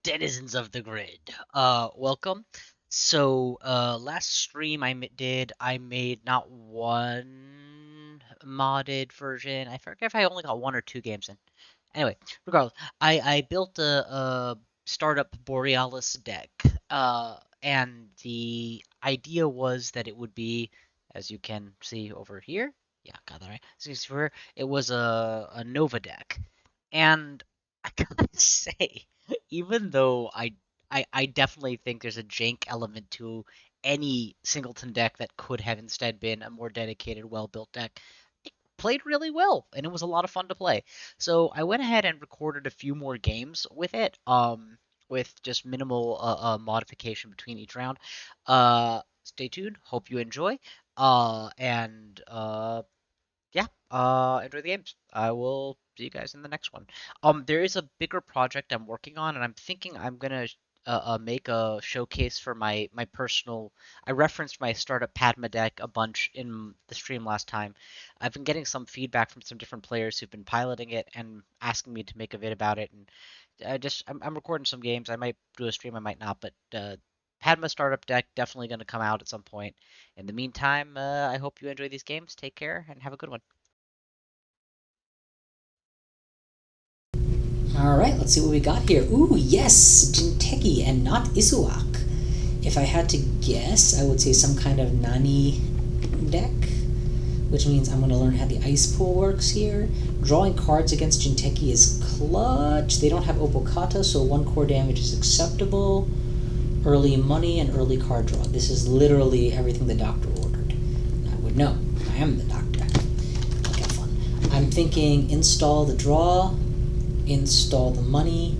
denizens of the grid. Welcome. So, last stream I made not one modded version. I forget if I only got one or two games in. Anyway, regardless, I built a startup Borealis deck. And the idea was that it would be, as you can see over here. Yeah, got that right. So you see here, it was a Nova deck, and I gotta say, even though I definitely think there's a jank element to any singleton deck that could have instead been a more dedicated, well-built deck, it played really well, and it was a lot of fun to play. So I went ahead and recorded a few more games with it, with just minimal modification between each round. Stay tuned. Hope you enjoy. And yeah, enjoy the games. I will see you guys in the next one. There is a bigger project I'm working on, and I'm thinking I'm gonna make a showcase for my personal. I referenced my startup Padma deck a bunch in the stream last time. I've been getting some feedback from some different players who've been piloting it and asking me to make a vid about it, and I'm recording some games. I might do a stream, I might not, but Padma startup deck definitely going to come out at some point. In the meantime, I hope you enjoy these games. Take care and have a good one. Alright, let's see what we got here. Ooh, yes! Jinteki and not Isuak. If I had to guess, I would say some kind of Nani deck, which means I'm going to learn how the ice pool works here. Drawing cards against Jinteki is clutch. They don't have Opokata, so 1 core damage is acceptable. Early money and early card draw. This is literally everything the doctor ordered. I would know. I am the doctor. Look how fun. I'm thinking install the draw, install the money,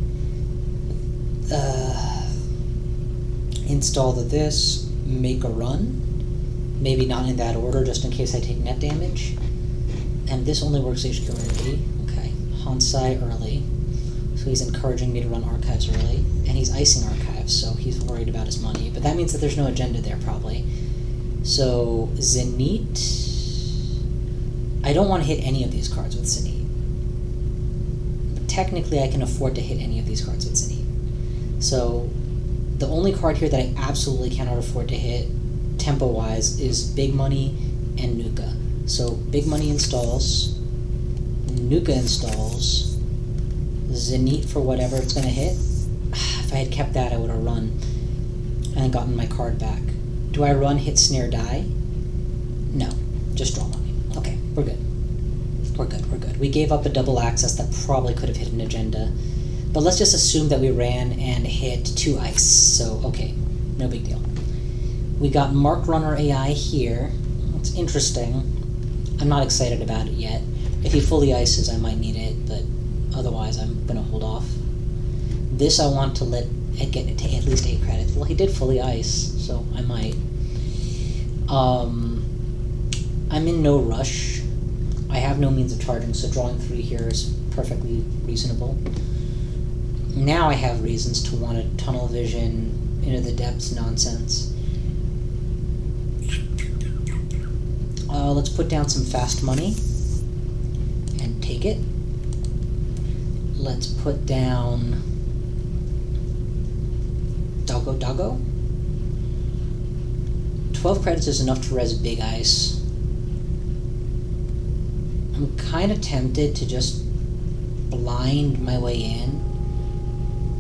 install the this, make a run. Maybe not in that order, just in case I take net damage. And this only works HQ early. Okay. Hansai early. So he's encouraging me to run archives early. And he's icing archives, so he's worried about his money. But that means that there's no agenda there, probably. So, Zenith. I don't want to hit any of these cards with Zenith. But technically, I can afford to hit any of these cards with Zenith. So, the only card here that I absolutely cannot afford to hit, tempo-wise, is Big Money and Nuka. So, Big Money installs, Nuka installs, Zenith for whatever it's going to hit. If I had kept that, I would have run and gotten my card back. Do I run, hit, snare, die? No. Just draw money. Okay, we're good. We're good. We gave up a double access that probably could have hit an agenda. But let's just assume that we ran and hit 2 ice. So, okay, no big deal. We got Mark Runner AI here. It's interesting. I'm not excited about it yet. If he fully ices, I might need it, but otherwise I'm going to hold off. This I want to let it get to at least 8 credits. Well, he did fully ice, so I might. I'm in no rush. I have no means of charging, so drawing 3 here is perfectly reasonable. Now I have reasons to want a tunnel vision into the depths nonsense. Let's put down some fast money and take it. Let's put down Doggo. 12 credits is enough to res Big Ice. I'm kind of tempted to just blind my way in.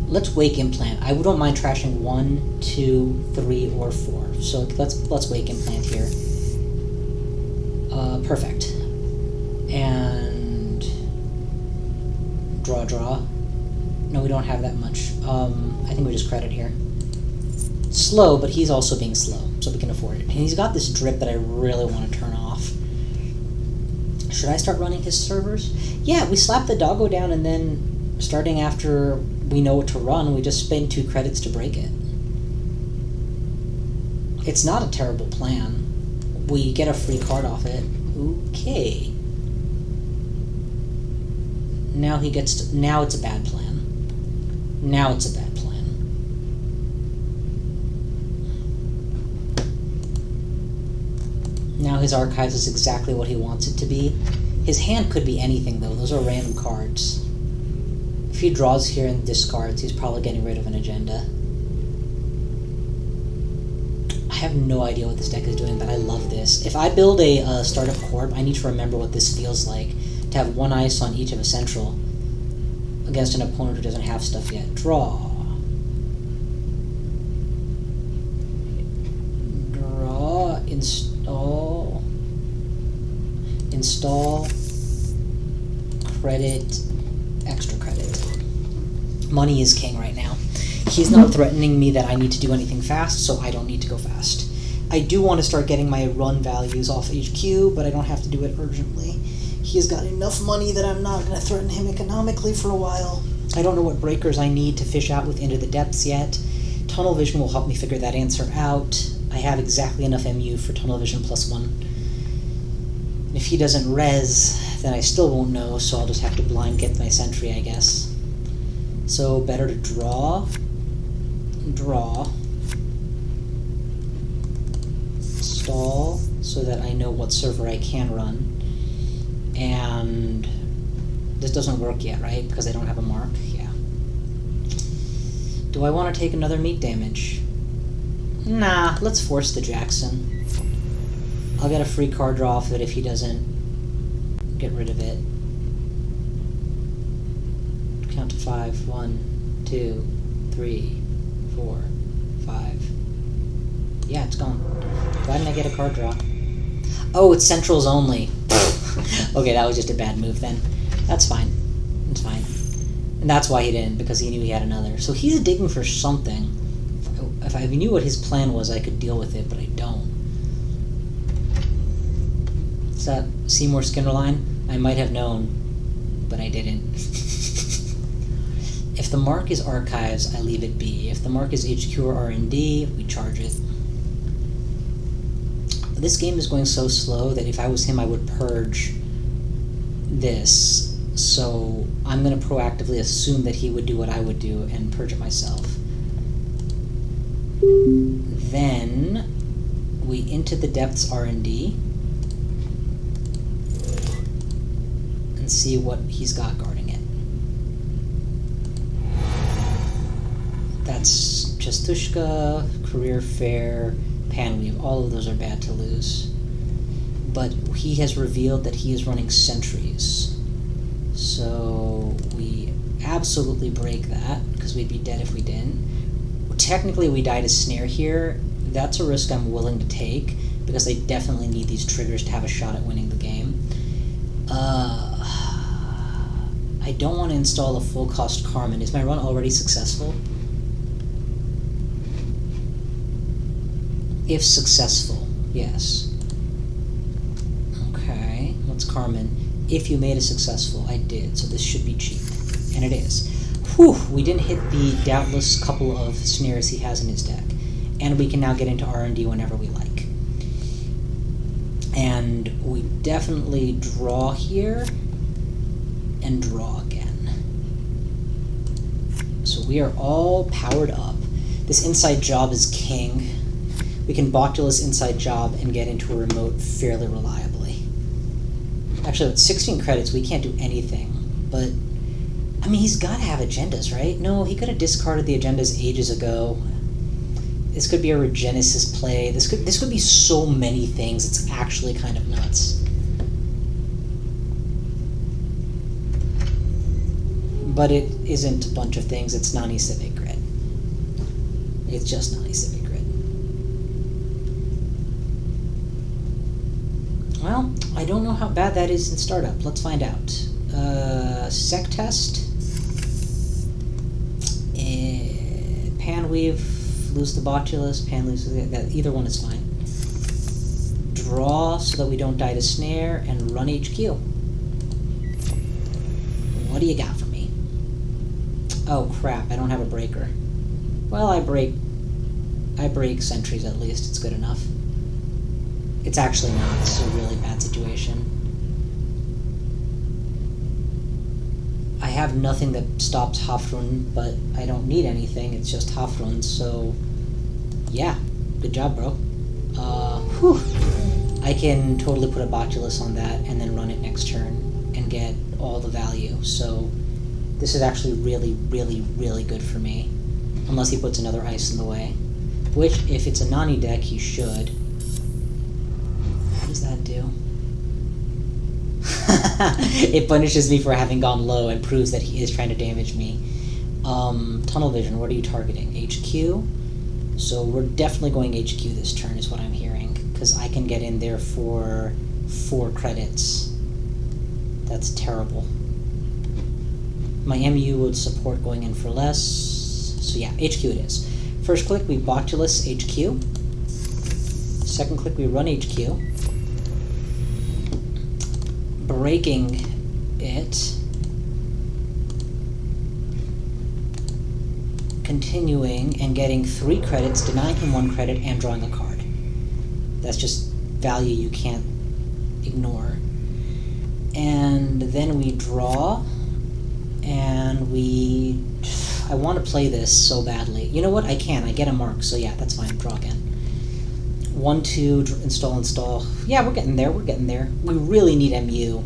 Let's Wake Implant. I don't mind trashing 1, 2, 3, or 4. So let's Wake Implant here. Perfect. And draw. No, we don't have that much. I think we just credit here. Slow, but he's also being slow, so we can afford it. And he's got this drip that I really want to turn off. Should I start running his servers? Yeah, we slap the doggo down, and then starting after we know what to run, we just spend 2 credits to break it. It's not a terrible plan. We get a free card off it. Okay. Now he gets to, now it's a bad plan. Now it's a bad plan. Now his archives is exactly what he wants it to be. His hand could be anything, though. Those are random cards. If he draws here and discards, he's probably getting rid of an agenda. I have no idea what this deck is doing, but I love this. If I build a startup corp, I need to remember what this feels like. To have one ice on each of a central against an opponent who doesn't have stuff yet. Draw. Draw. Install. Install. Credit. Extra credit. Money is king right now. He's not threatening me that I need to do anything fast, so I don't need to go fast. I do want to start getting my run values off HQ, but I don't have to do it urgently. He's got enough money that I'm not going to threaten him economically for a while. I don't know what breakers I need to fish out with Into the Depths yet. Tunnel Vision will help me figure that answer out. I have exactly enough MU for Tunnel Vision +1. If he doesn't res, then I still won't know, so I'll just have to blind get my sentry, I guess. So better to draw. Draw. Stall, so that I know what server I can run. And this doesn't work yet, right? Because I don't have a mark? Yeah. Do I want to take another meat damage? Nah, let's force the Jackson. I'll get a free card draw off it if he doesn't get rid of it. Count to 5. 1, 2, 3, 4, 5. Yeah, it's gone. Why didn't I get a card draw? Oh, it's centrals only. Okay, that was just a bad move then. That's fine. It's fine. And that's why he didn't, because he knew he had another. So he's digging for something. If I knew what his plan was, I could deal with it, but I don't. Is that Seymour Skinnerline? I might have known, but I didn't. If the mark is archives, I leave it be. If the mark is HQ or R&D, we charge it. This game is going so slow that if I was him, I would purge this. So I'm going to proactively assume that he would do what I would do and purge it myself. Then we Into the Depths R&D and see what he's got guarding it. That's Chastushka, Career Fair, Panweave. All of those are bad to lose. But he has revealed that he is running sentries. So we absolutely break that, because we'd be dead if we didn't. Technically, we die to snare here. That's a risk I'm willing to take, because I definitely need these triggers to have a shot at winning the game. I don't want to install a full-cost Carmen. Is my run already successful? If successful, yes. Okay, what's Carmen? If you made it successful, I did, so this should be cheap. And it is. Whew, we didn't hit the doubtless couple of snares he has in his deck. And we can now get into R&D whenever we like. And we definitely draw here, and draw again. So we are all powered up. This inside job is king. We can Botulus inside job and get into a remote fairly reliably. Actually, with 16 credits, we can't do anything. But, I mean, he's got to have agendas, right? No, he could have discarded the agendas ages ago. This could be a Regenesis play. This could be so many things. It's actually kind of nuts. But it isn't a bunch of things. It's non-e-civic grid. It's just non-e-civic grid. Well, I don't know how bad that is in startup. Let's find out. Sec test. Panweave, lose the Botulus, Pan loses that. Either one is fine. Draw so that we don't die to snare, and run HQ. What do you got for me? Oh crap! I don't have a breaker. Well, I break sentries at least. It's good enough. It's actually not. This is a really bad situation. I have nothing that stops Hafrun, but I don't need anything. It's just Hafrun, so yeah. Good job, bro. Whew. I can totally put a Botulus on that and then run it next turn and get all the value. So This is actually really, really, really good for me. Unless he puts another ice in the way. Which, if it's a Nani deck, he should. What does that do? It punishes me for having gone low and proves that he is trying to damage me. Tunnel Vision, what are you targeting? HQ? So we're definitely going HQ this turn is what I'm hearing. Because I can get in there for 4 credits. That's terrible. My MU would support going in for less. So yeah, HQ it is. First click, we Botulus HQ. Second click, we run HQ. Breaking it. Continuing and getting 3 credits, denying him 1 credit, and drawing a card. That's just value you can't ignore. And then we draw, and I want to play this so badly. You know what? I can. I get a mark, so yeah, that's fine. Draw again. 1, 2, install. Yeah, we're getting there. We really need MU.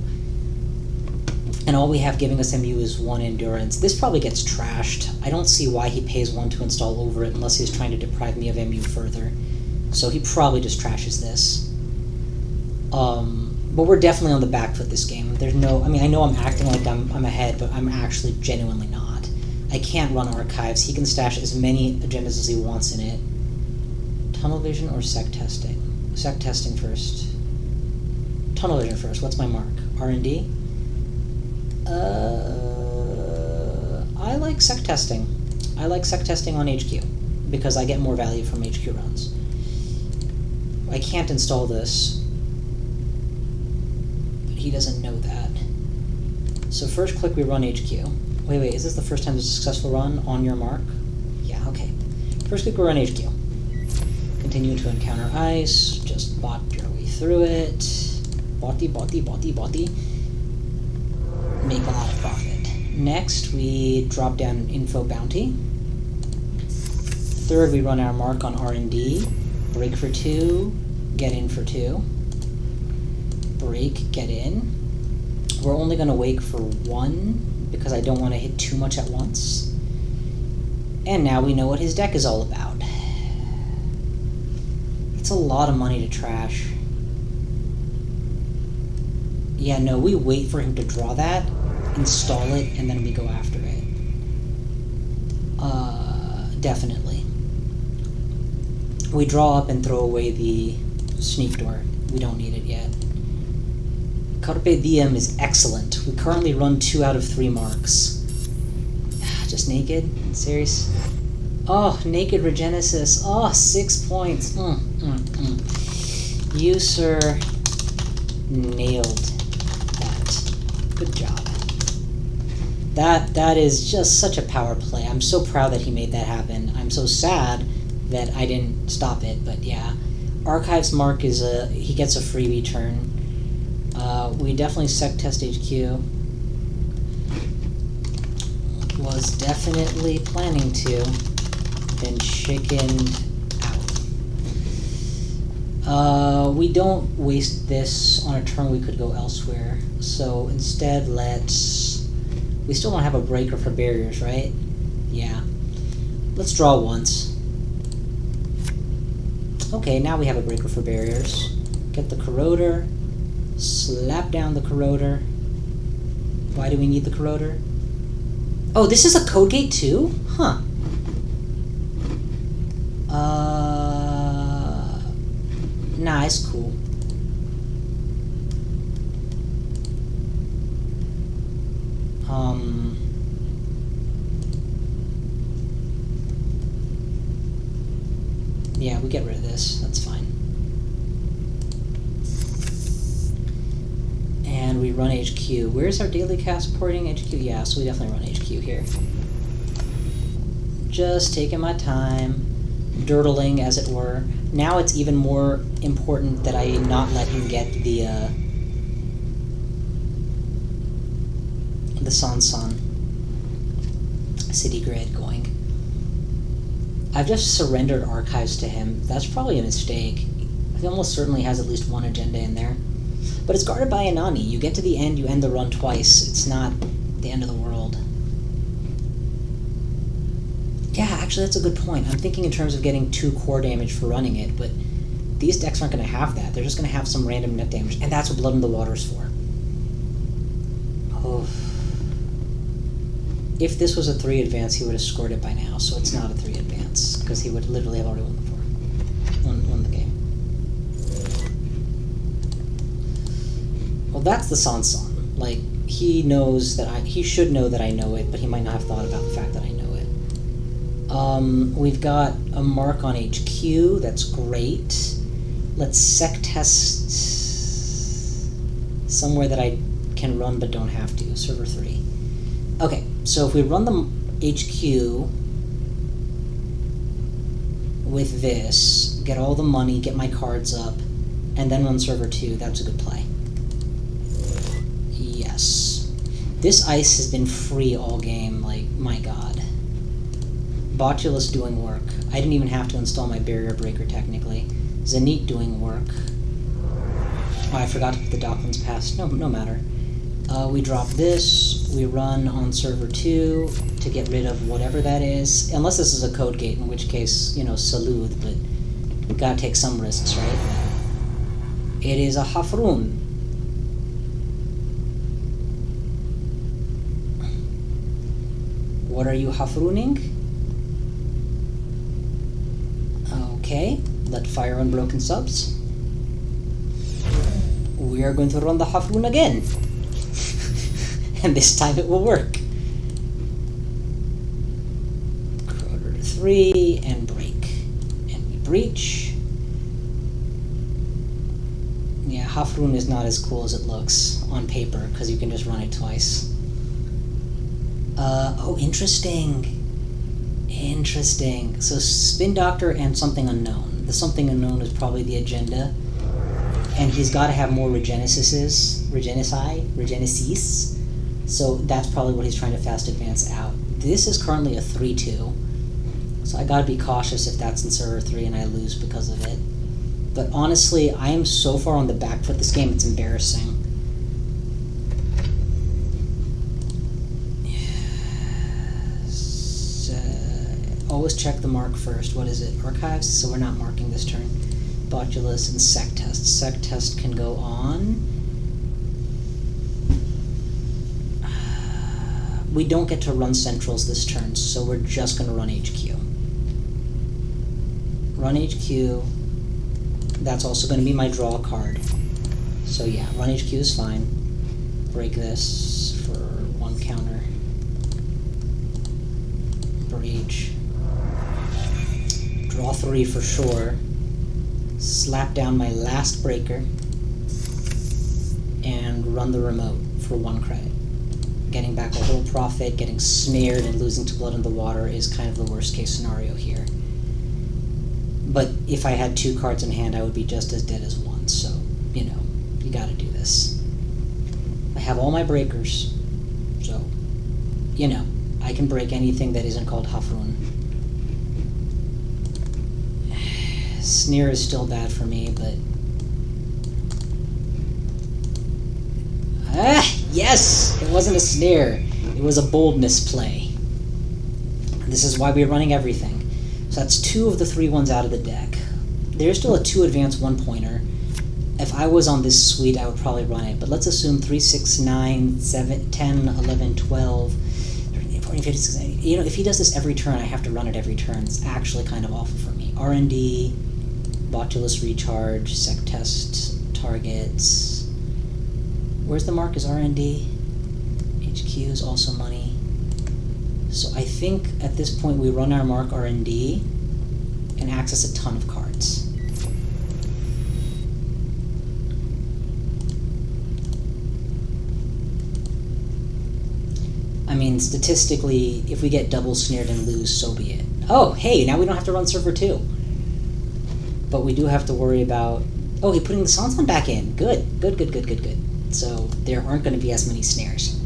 And all we have giving us MU is 1 endurance. This probably gets trashed. I don't see why he pays 1 to install over it unless he's trying to deprive me of MU further. So he probably just trashes this. But we're definitely on the back foot this game. There's no... I mean, I know I'm acting like I'm ahead, but I'm actually genuinely not. I can't run archives. He can stash as many agendas as he wants in it. Tunnel Vision or Sec Testing? Sec Testing first. Tunnel Vision first. What's my mark? R&D? I like Sec Testing. I like Sec Testing on HQ, because I get more value from HQ runs. I can't install this. But he doesn't know that. So first click, we run HQ. Wait, is this the first time there's a successful run on your mark? Yeah, okay. First click, we run HQ. Continue to encounter ice. Just bot your way through it. Botty. Make a lot of profit. Next, we drop down info bounty. Third, we run our mark on R&D. Break for 2, get in for 2. Break, get in. We're only going to wake for 1 because I don't want to hit too much at once. And now we know what his deck is all about. It's a lot of money to trash. Yeah, no, we wait for him to draw that, install it, and then we go after it. Definitely. We draw up and throw away the sneak door. We don't need it yet. Carpe Diem is excellent. We currently run 2 out of 3 marks. Just naked? Serious? Oh, naked Regenesis. Oh, 6 points. You, sir, nailed that. Good job. That is just such a power play. I'm so proud that he made that happen. I'm so sad that I didn't stop it, but yeah. Archives mark is he gets a freebie turn. We definitely Sec Test HQ. Was definitely planning to. Then chickened out. We don't waste this on a turn we could go elsewhere. So instead, we still don't have a breaker for barriers, right? Yeah. Let's draw once. Okay, now we have a breaker for barriers. Get the corroder. Slap down the corroder. Why do we need the corroder? Oh, this is a code gate too? Huh. Nah, it's cool. Yeah, we get rid of this. That's fine. And we run HQ. Where's our daily cast porting? HQ? Yeah, so we definitely run HQ here. Just taking my time, dirtling, as it were. Now it's even more important that I not let him get the Sansan city grid going. I've just surrendered archives to him. That's probably a mistake. He almost certainly has at least one agenda in there. But it's guarded by Anani. You get to the end, you end the run twice. It's not the end of the world. Actually, that's a good point. I'm thinking in terms of getting 2 core damage for running it, but these decks aren't going to have that. They're just going to have some random net damage, and that's what Blood in the Water is for. Oh. If this was a 3 advance, he would have scored it by now, so it's not a 3 advance, because he would literally have already won the game. Well, that's the Sansan. Like, he knows that he should know that I know it, but he might not have thought about the fact that I know it. We've got a mark on HQ, that's great. Let's sec test somewhere that I can run but don't have to, server 3. Okay, so if we run the HQ with this, get all the money, get my cards up, and then run server 2, that's a good play. Yes. This ice has been free all game, like, my god. Botulus doing work. I didn't even have to install my barrier breaker, technically. Zenith doing work. Oh, I forgot to put the Docklands Pass. No matter. We drop this, we run on server 2 to get rid of whatever that is. Unless this is a code gate, in which case, you know, salute, but we gotta take some risks, right? It is a Hafrun. What are you Hafruning? Okay, let fire unbroken subs. We are going to run the Hafrun again. And this time it will work. Quarter to 3 and break. And we breach. Yeah, Hafrun is not as cool as it looks on paper, because you can just run it twice. Oh, interesting. Interesting. So Spin Doctor and Something Unknown. The Something Unknown is probably the agenda. And he's got to have more Regenesis. So that's probably what he's trying to fast advance out. This is currently a 3-2. So I gotta be cautious if that's in server 3 and I lose because of it. But honestly, I am so far on the back foot this game, it's embarrassing. Yes. Always check the mark first. What is it? Archives? So we're not marking this turn. Botulus and Sec Test. Sec Test can go on. We don't get to run centrals this turn, so we're just going to run HQ. Run HQ. That's also going to be my draw card. So yeah, run HQ is fine. Break this for 1 counter. Breach. Draw 3 for sure. Slap down my last breaker. And run the remote for 1 credit. Getting back a whole profit, getting snared, and losing to Blood in the Water is kind of the worst case scenario here. But if I had 2 cards in hand, I would be just as dead as 1, so, you know, you gotta do this. I have all my breakers, so, you know, I can break anything that isn't called Hafrun. Snare is still bad for me, but... Ah! Yes! It wasn't a snare. It was a boldness play. This is why we're running everything. So that's 2 of the 3 ones out of the deck. There's still a 2 advance 1-pointer. If I was on this suite, I would probably run it. But let's assume 3, 6, 9, 7, 10, 11, 12, 13, 14, 15, 16, 18. You know, if he does this every turn, I have to run it every turn. It's actually kind of awful for me. R&D, Botulus Recharge, Sec Test, Targets... Where's the mark is R&D? HQ is also money. So I think at this point we run our mark R&D and access a ton of cards. I mean, statistically, if we get double snared and lose, so be it. Oh, hey, now we don't have to run server 2. But we do have to worry about... Oh, he's putting the Sansan back in. Good. So there aren't going to be as many snares.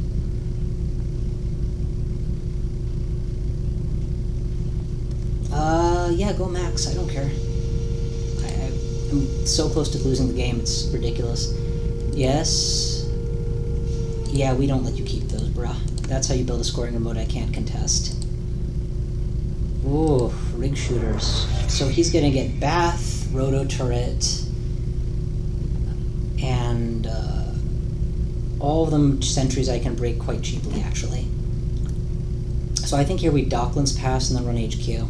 Yeah, go max. I don't care. I'm so close to losing the game, it's ridiculous. Yes. Yeah, we don't let you keep those, bruh. That's how you build a scoring remote I can't contest. Ooh. big shooters. So he's gonna get Bath, Roto Turret, and all of them sentries I can break quite cheaply, actually. So I think here we Docklands Pass and then run HQ.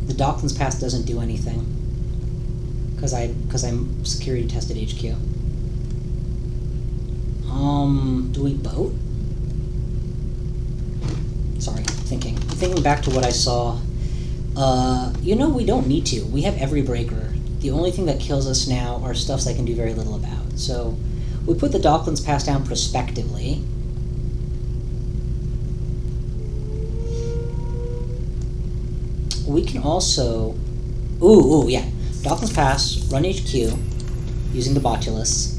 The Docklands Pass doesn't do anything because I'm security tested HQ. Do we boat? Sorry, thinking back to what I saw. We don't need to. We have every breaker. The only thing that kills us now are stuffs I can do very little about. So we put the Docklands Pass down prospectively. We can also... Ooh, yeah. Docklands Pass, run HQ, using the Botulus.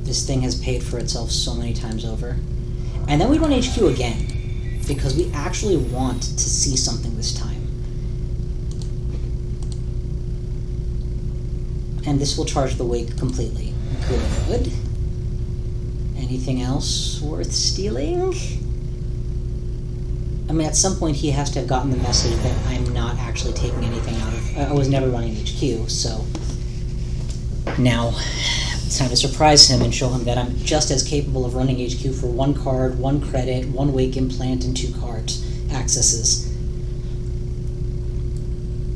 This thing has paid for itself so many times over. And then we run HQ again, because we actually want to see something this time. And this will charge the wake completely. Good. Anything else worth stealing? I mean, at some point he has to have gotten the message that I'm not actually taking anything out of... I was never running HQ, so... Now, it's time to surprise him and show him that I'm just as capable of running HQ for 1 card, 1 credit, 1 wake implant, and 2 card accesses.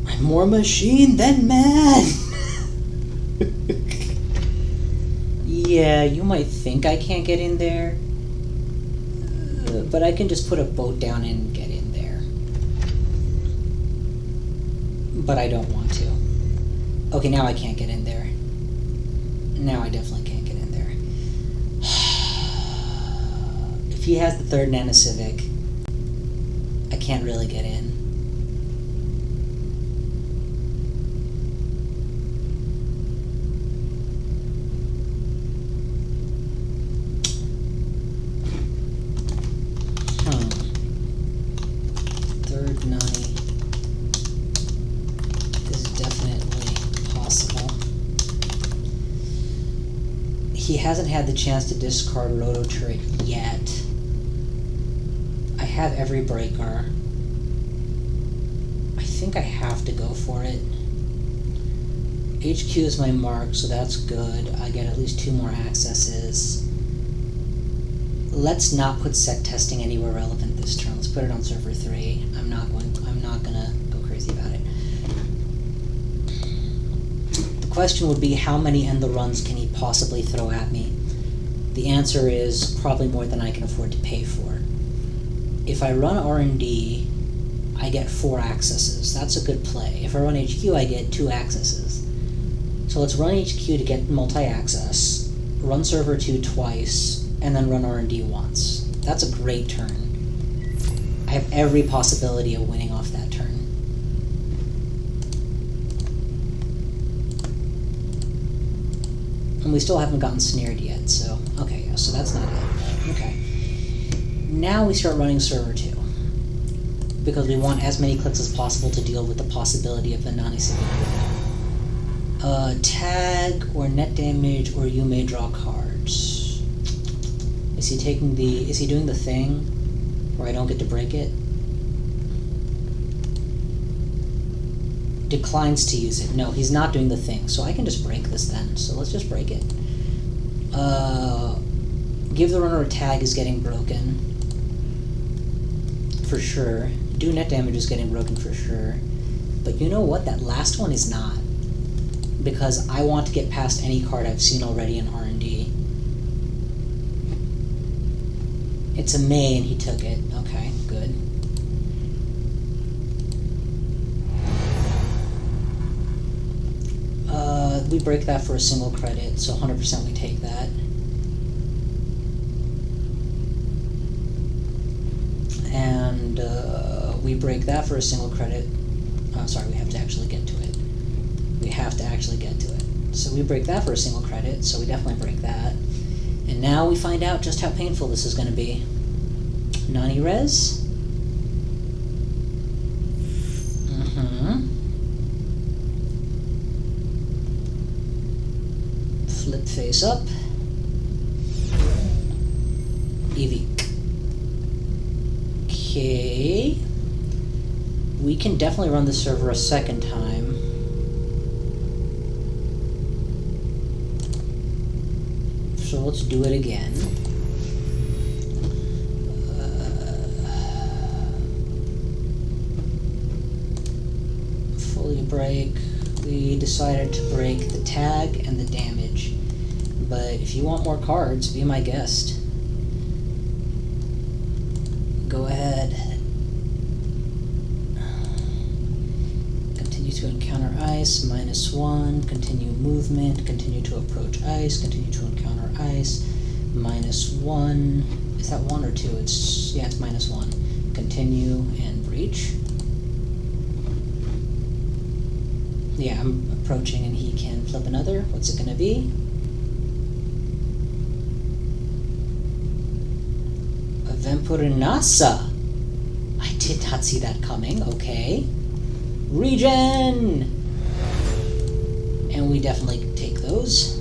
I'm more machine than man! Yeah, you might think I can't get in there, but I can just put a boat down and get in there. But I don't want to. Okay, now I can't get in there. Now I definitely can't get in there. If he has the 3rd Nanocivic, I can't really get in. Third Nani is definitely possible. He hasn't had the chance to discard Roto Turret yet. I have every breaker. I think I have to go for it. HQ is my mark, so that's good. I get at least 2 more accesses. Let's not put set testing anywhere relevant this turn. Let's put it on server 3. I'm not gonna go crazy about it. The question would be, how many end the runs can he possibly throw at me? The answer is probably more than I can afford to pay for. If I run R&D, I get 4 accesses. That's a good play. If I run HQ, I get 2 accesses. So let's run HQ to get multi-access, run server 2 twice, and then run R&D once. That's a great turn. I have every possibility of winning off that turn. And we still haven't gotten snared yet, so... Okay, yeah, so that's not it. Okay. Now we start running server 2. Because we want as many clicks as possible to deal with the possibility of the non-civic. Tag, or net damage, or you may draw cards. Is he doing the thing where I don't get to break it? Declines to use it. No, he's not doing the thing, so I can just break this then. So let's just break it. Give the runner a tag is getting broken. For sure. Do net damage is getting broken for sure. But you know what? That last one is not. Because I want to get past any card I've seen already in R&D. It's a May and he took it. Okay, good. We break that for a single credit, so 100% we take that. And we break that for a single credit. Oh, sorry, we have to actually get to it. We have to actually get to it. So we break that for a single credit, so we definitely break that. And now we find out just how painful this is going to be. Nani res. Flip face up. Evic. Okay. We can definitely run the server a second time. So let's do it again. Fully break. We decided to break the tag and the damage. But if you want more cards, be my guest. Go ahead. Continue to encounter ice, -1. Continue movement, continue to approach ice, continue to encounter ice, -1. Is that 1 or 2? Yeah, it's -1. Continue and breach. Yeah, I'm approaching and he can flip another. What's it gonna be? A Vampirinasa! I did not see that coming, okay. Regen! And we definitely take those.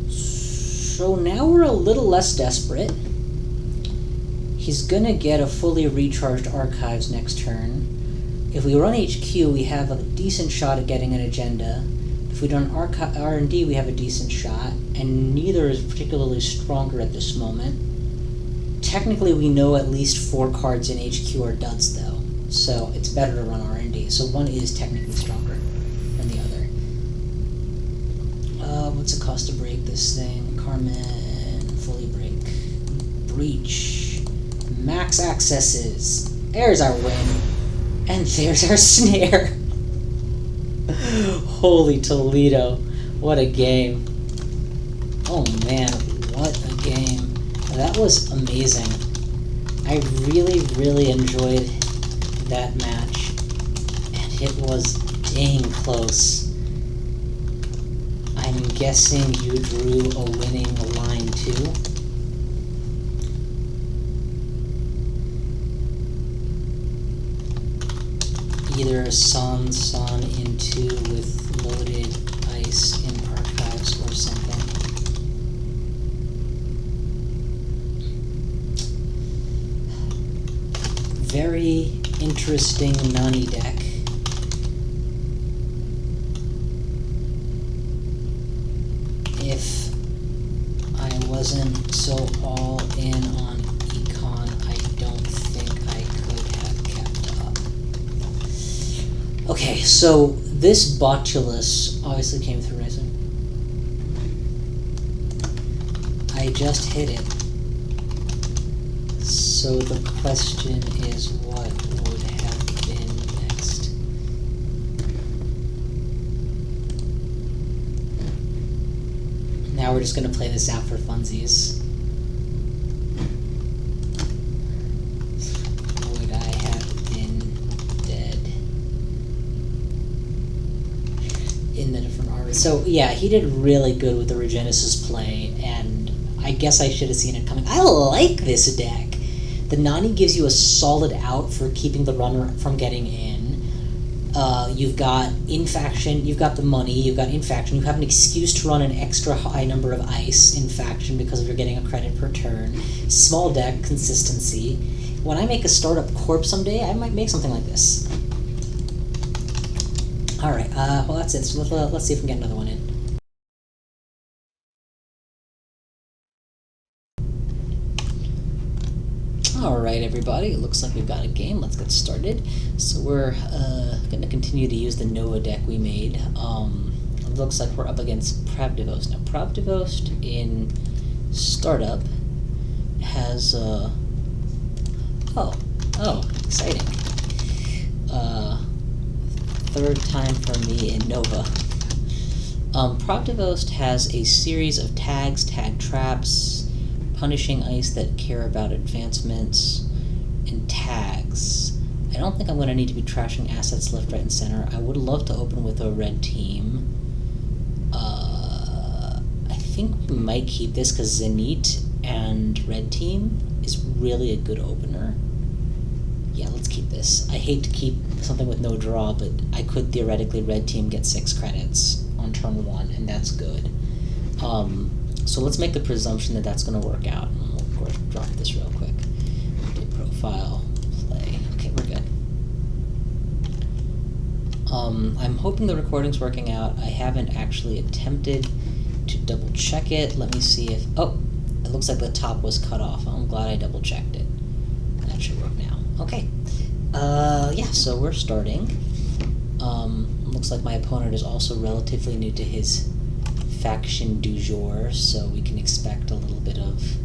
So now we're a little less desperate. He's gonna get a fully recharged archives next turn. If we run HQ, we have a decent shot at getting an agenda. If we run R&D, we have a decent shot, and neither is particularly stronger at this moment. Technically, we know at least 4 cards in HQ are duds, though, so it's better to run R&D. So one is technically stronger than the other. What's it cost to break this thing? Carmen, fully break. Breach. Max accesses. There's our win. And there's our snare. Holy Toledo. What a game. Oh man, what a game. That was amazing. I really, really enjoyed that match. And it was dang close. I'm guessing you drew a winning line too. Either a San into with loaded ice in archives or something. Very interesting Nani deck. If I wasn't so all in on econ, I don't think I could have kept up. Okay, so this Botulus obviously came through nicely. I just hit it. So the question is, what would have been next? Now we're just going to play this out for funsies. Would I have been dead? In the different art. So yeah, he did really good with the Regenesis play, and I guess I should have seen it coming. I like this deck. The Nani gives you a solid out for keeping the runner from getting in. You've got in-faction, you've got the money, you've got in-faction, you have an excuse to run an extra high number of ice in-faction because you're getting a credit per turn. Small deck, consistency. When I make a startup corp someday, I might make something like this. Alright, well that's it, so let's see if we can get another one in. Alright everybody, it looks like we've got a game. Let's get started. So we're going to continue to use the Nova deck we made. It looks like we're up against Pravdivost. Now Pravdivost in startup has oh, exciting. Third time for me in Nova. Pravdivost has a series of tags, tag traps, punishing ice that care about advancements, and tags. I don't think I'm going to need to be trashing assets left, right, and center. I would love to open with a red team. I think we might keep this because Zenit and red team is really a good opener. Yeah, let's keep this. I hate to keep something with no draw, but I could theoretically red team get 6 credits on turn turn 1, and that's good. So let's make the presumption that that's going to work out. And we'll, of course, drop this real quick. Update profile, play. Okay, we're good. I'm hoping the recording's working out. I haven't actually attempted to double check it. Let me see if... Oh, it looks like the top was cut off. I'm glad I double checked it. That should work now. Okay. Yeah, so we're starting. Looks like my opponent is also relatively new to his faction du jour, so we can expect a little bit of,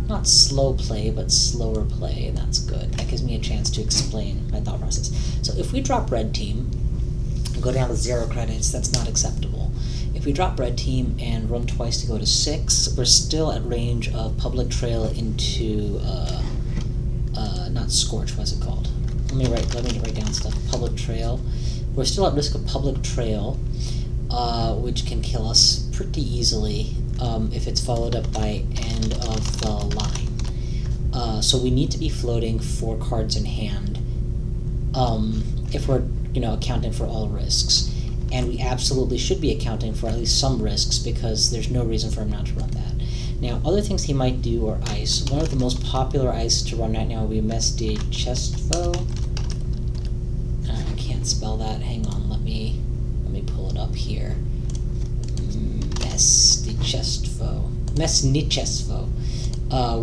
not slow play, but slower play, and that's good. That gives me a chance to explain my thought process. So if we drop red team, and go down to 0 credits, that's not acceptable. If we drop red team and run twice to go to 6, we're still at range of public trail into, not scorch, what's it called? Let me write down stuff. Public trail. We're still at risk of public trail, which can kill us pretty easily if it's followed up by end of the line. So we need to be floating 4 cards in hand if we're accounting for all risks. And we absolutely should be accounting for at least some risks, because there's no reason for him not to run that. Now, other things he might do are ice. One of the most popular ice to run right now would be Mestichestvo. I can't spell that. Hang on, let me pull it up here. Mesnichestvo,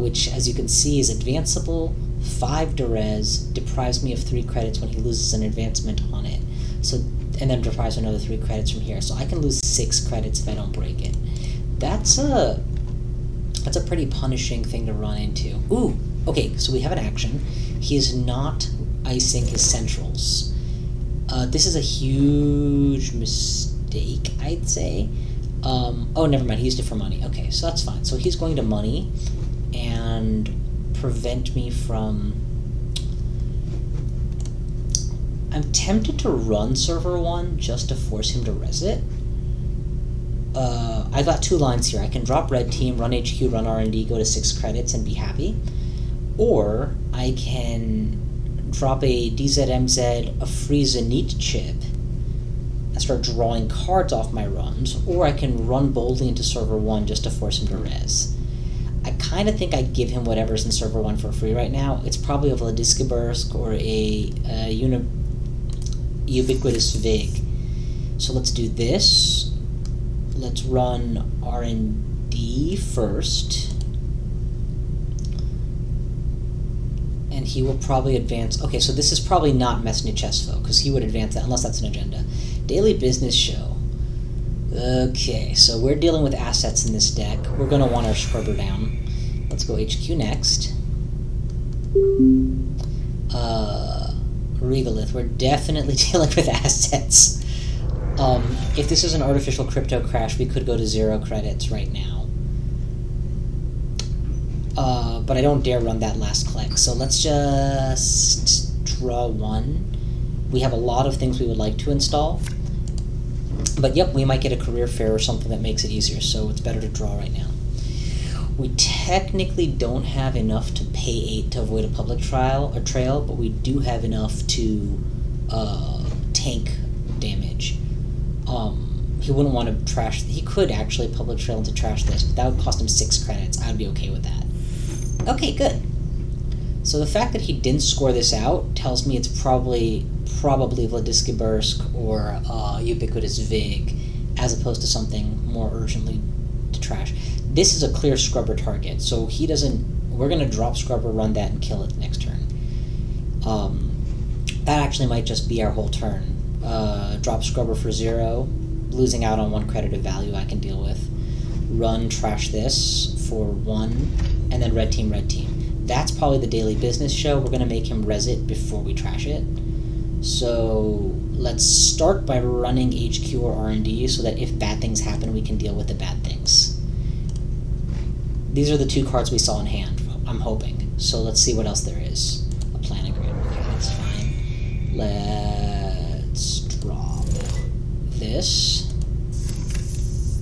which, as you can see, is advanceable, 5 to res, deprives me of 3 credits when he loses an advancement on it. So, and then deprives another 3 credits from here. So I can lose 6 credits if I don't break it. That's a pretty punishing thing to run into. Ooh, okay, so we have an action. He is not icing his centrals. This is a huge mistake, I'd say. Oh, never mind, he used it for money. Okay, so that's fine. So he's going to money and prevent me from... I'm tempted to run server 1 just to force him to res it. I got 2 lines here. I can drop red team, run HQ, run R&D, go to 6 credits, and be happy. Or I can drop a DZMZ, a free Zenith chip, and start drawing cards off my runs. Or I can run boldly into server 1 just to force him to res. I kind of think I'd give him whatever's in server 1 for free right now. It's probably a Vladiskibursk or a Ubiquitous Vig. So let's do this. Let's run R&D first. And he will probably advance... Okay, so this is probably not Mesnichestvo, because he would advance that, unless that's an agenda. Daily business show. Okay, so we're dealing with assets in this deck. We're going to want our scrubber down. Let's go HQ next. Regalith, we're definitely dealing with assets. If this is an artificial crypto crash, we could go to 0 credits right now. But I don't dare run that last click, so let's just draw 1. We have a lot of things we would like to install. But yep, we might get a career fair or something that makes it easier, so it's better to draw right now. We technically don't have enough to pay 8 to avoid a public trail, but we do have enough to tank damage. He wouldn't want to trash... He could actually public trail to trash this, but that would cost him 6 credits. I'd be okay with that. Okay, good. So the fact that he didn't score this out tells me it's probably Vladiskibursk or Ubiquitous Vig, as opposed to something more urgently to trash. This is a clear scrubber target, so he doesn't... We're going to drop scrubber, run that, and kill it next turn. That actually might just be our whole turn. Drop scrubber for 0, losing out on 1 credit of value I can deal with. Run, trash this for 1, and then red team, red team. That's probably the daily business show. We're going to make him res it before we trash it. So let's start by running HQ or R&D so that if bad things happen, we can deal with the bad things. These are the 2 cards we saw in hand, I'm hoping. So let's see what else there is. A planning grid. Okay, that's fine. Let's drop this.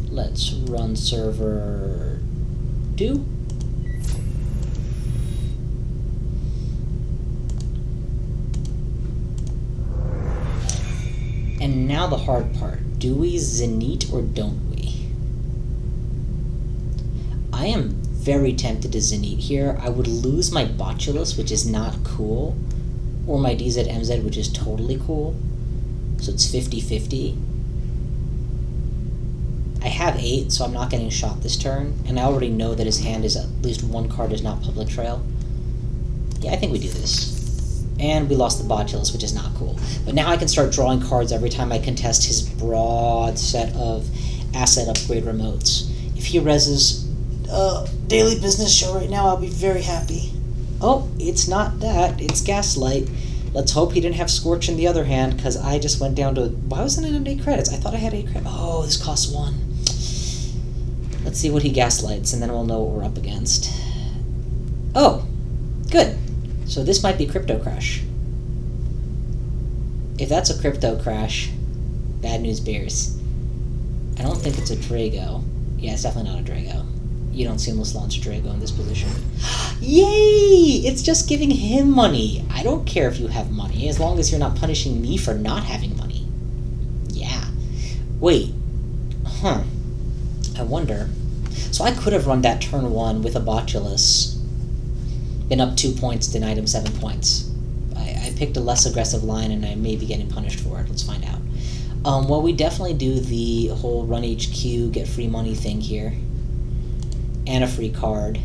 Let's run server 2. And now the hard part. Do we Zenith or don't we? I am very tempted to Zenith here. I would lose my Botulus, which is not cool, or my DZMZ, which is totally cool. So it's 50-50. I have 8, so I'm not getting shot this turn, and I already know that his hand is at least one card is not Public Trail. Yeah, I think we do this. And we lost the Botulus, which is not cool. But now I can start drawing cards every time I contest his broad set of asset upgrade remotes. If he reses Daily Business Show right now, I'll be very happy. Oh, it's not that. It's Gaslight. Let's hope he didn't have Scorch in the other hand, because I just went down to... Why wasn't it at 8 credits? I thought I had 8 credits. Oh, this costs 1. Let's see what he gaslights, and then we'll know what we're up against. Oh, good. So this might be Crypto Crash. If that's a Crypto Crash, bad news bears. I don't think it's a Drago. Yeah, it's definitely not a Drago. You don't seamless launch a Drago in this position. Yay! It's just giving him money. I don't care if you have money, as long as you're not punishing me for not having money. Yeah. Wait. Huh. I wonder. So I could have run that turn 1 with a Botulus, been up 2 points, denied him 7 points. I picked a less aggressive line, and I may be getting punished for it. Let's find out. Well, we definitely do the whole run HQ, get free money thing here, and a free card.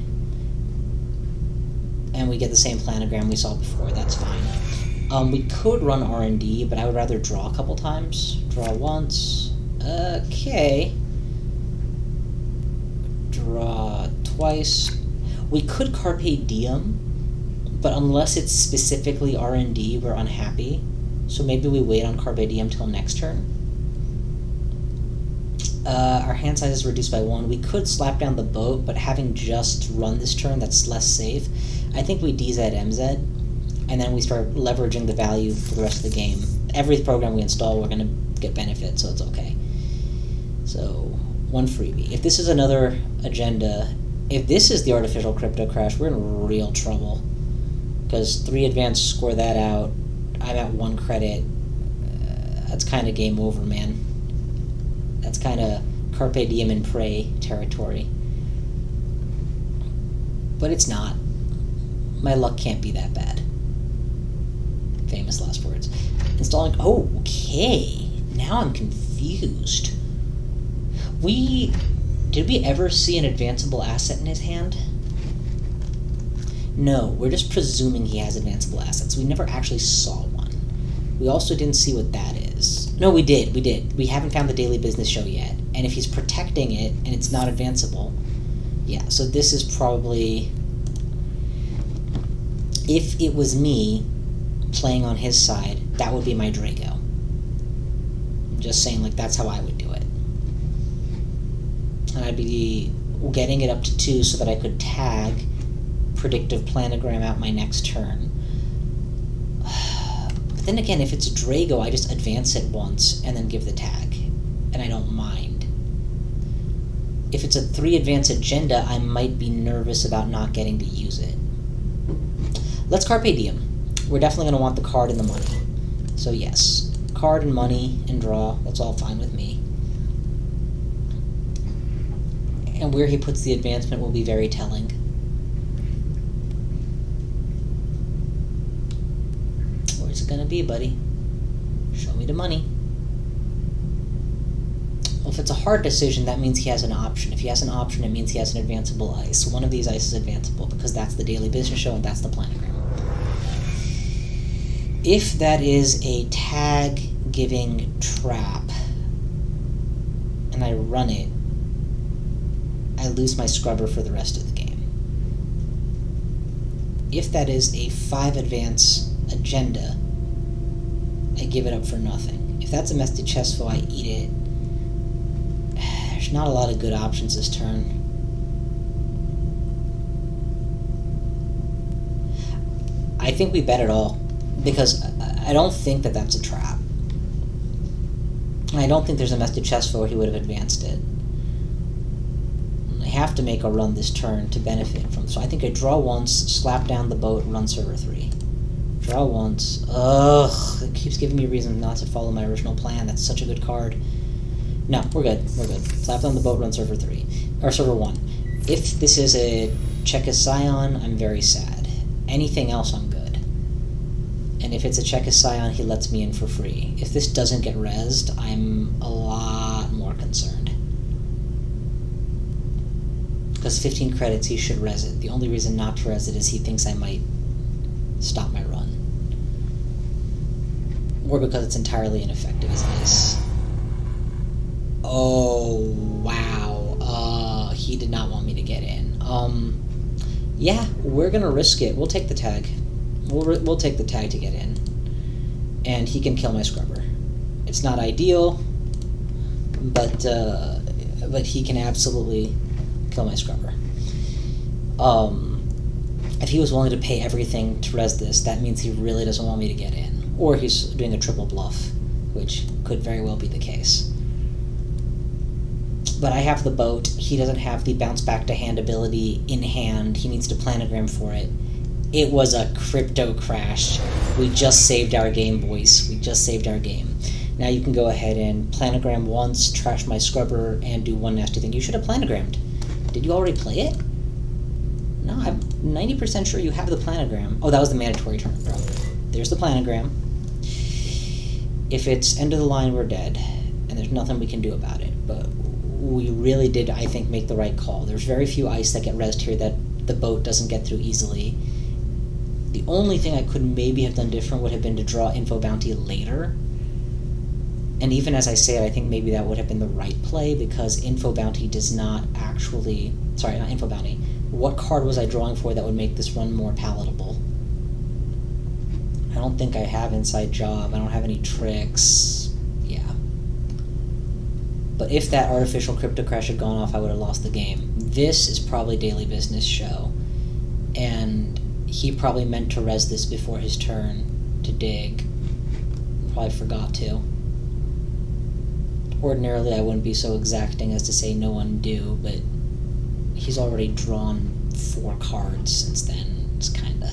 And we get the same planogram we saw before. That's fine. We could run R&D, but I would rather draw a couple times. Draw once. Okay. Draw twice. We could Carpe Diem, but unless it's specifically R&D, we're unhappy. So maybe we wait on Carpe Diem till next turn. Our hand size is reduced by 1. We could slap down the boat, but having just run this turn, that's less safe. I think we DZ-MZ, and then we start leveraging the value for the rest of the game. Every program we install, we're going to get benefit, so it's okay. So, 1 freebie. If this is another agenda, if this is the artificial Crypto Crash, we're in real trouble. Because 3 advance, score that out. I'm at 1 credit. That's kind of game over, man. That's kind of Carpe Diem and Prey territory. But it's not. My luck can't be that bad. Famous last words. Installing... Oh, okay. Now I'm confused. Did we ever see an advanceable asset in his hand? No, we're just presuming he has advanceable assets. We never actually saw one. We also didn't see what that is. No, we did. We haven't found the Daily Business Show yet. And if he's protecting it and it's not advanceable... Yeah, so this is probably... If it was me playing on his side, that would be my Drago. I'm just saying, like, that's how I would do it. And I'd be getting it up to 2 so that I could tag predictive planogram out my next turn. But then again, if it's a Drago, I just advance it once and then give the tag. And I don't mind. If it's a 3 advance agenda, I might be nervous about not getting to use it. Let's Carpe Diem. We're definitely going to want the card and the money. So yes, card and money and draw, that's all fine with me. And where he puts the advancement will be very telling. Where's it going to be, buddy? Show me the money. Well, if it's a hard decision, that means he has an option. If he has an option, it means he has an advanceable ice. One of these ices is advanceable, because that's the Daily Business Show and that's the planogram. If that is a tag-giving trap, and I run it, I lose my scrubber for the rest of the game. If that is a 5 advance agenda, I give it up for nothing. If that's a Mesty Chessful, I eat it. There's not a lot of good options this turn. I think we bet it all, because I don't think that that's a trap. I don't think there's a Mesty Chessful where he would have advanced it. I have to make a run this turn to benefit from. So I think I draw once, slap down the boat, run server 3. Draw once. Ugh, it keeps giving me a reason not to follow my original plan. That's such a good card. No, we're good. We're good. Slap on the boat, run server 3. Or server 1. If this is a check as Scion, I'm very sad. Anything else, I'm good. And if it's a check as Scion, he lets me in for free. If this doesn't get rezzed, I'm a lot more concerned. Because 15 credits, he should res it. The only reason not to res it is he thinks I might stop my run. Or because it's entirely ineffective as ice. Oh, wow. He did not want me to get in. Yeah, we're gonna risk it. We'll take the tag. We'll take the tag to get in. And he can kill my scrubber. It's not ideal, but he can absolutely kill my scrubber. If he was willing to pay everything to res this, that means he really doesn't want me to get in. Or he's doing a triple bluff, which could very well be the case. But I have the boat. He doesn't have the bounce back to hand ability in hand. He needs to planogram for it. It was a crypto crash. We just saved our game, boys. We just saved our game. Now you can go ahead and planogram once, trash my scrubber, and do one nasty thing. You should have planogrammed. Did you already play it? No, I'm 90% sure you have the planogram. Oh, that was the mandatory turn, bro. There's the planogram. If it's end of the line, we're dead. And there's nothing we can do about it. But we really did, I think, make the right call. There's very few ice that get rezzed here that the boat doesn't get through easily. The only thing I could maybe have done different would have been to draw info bounty later. And even as I say it, I think maybe that would have been the right play, because info bounty does not actually... Sorry, not info bounty. What card was I drawing for that would make this run more palatable? I don't think I have inside job. I don't have any tricks. Yeah. But if that artificial crypto crash had gone off, I would have lost the game. This is probably daily business show. And he probably meant to res this before his turn to dig. Probably forgot to. Ordinarily, I wouldn't be so exacting as to say no undo, but he's already drawn 4 cards since then. It's kinda...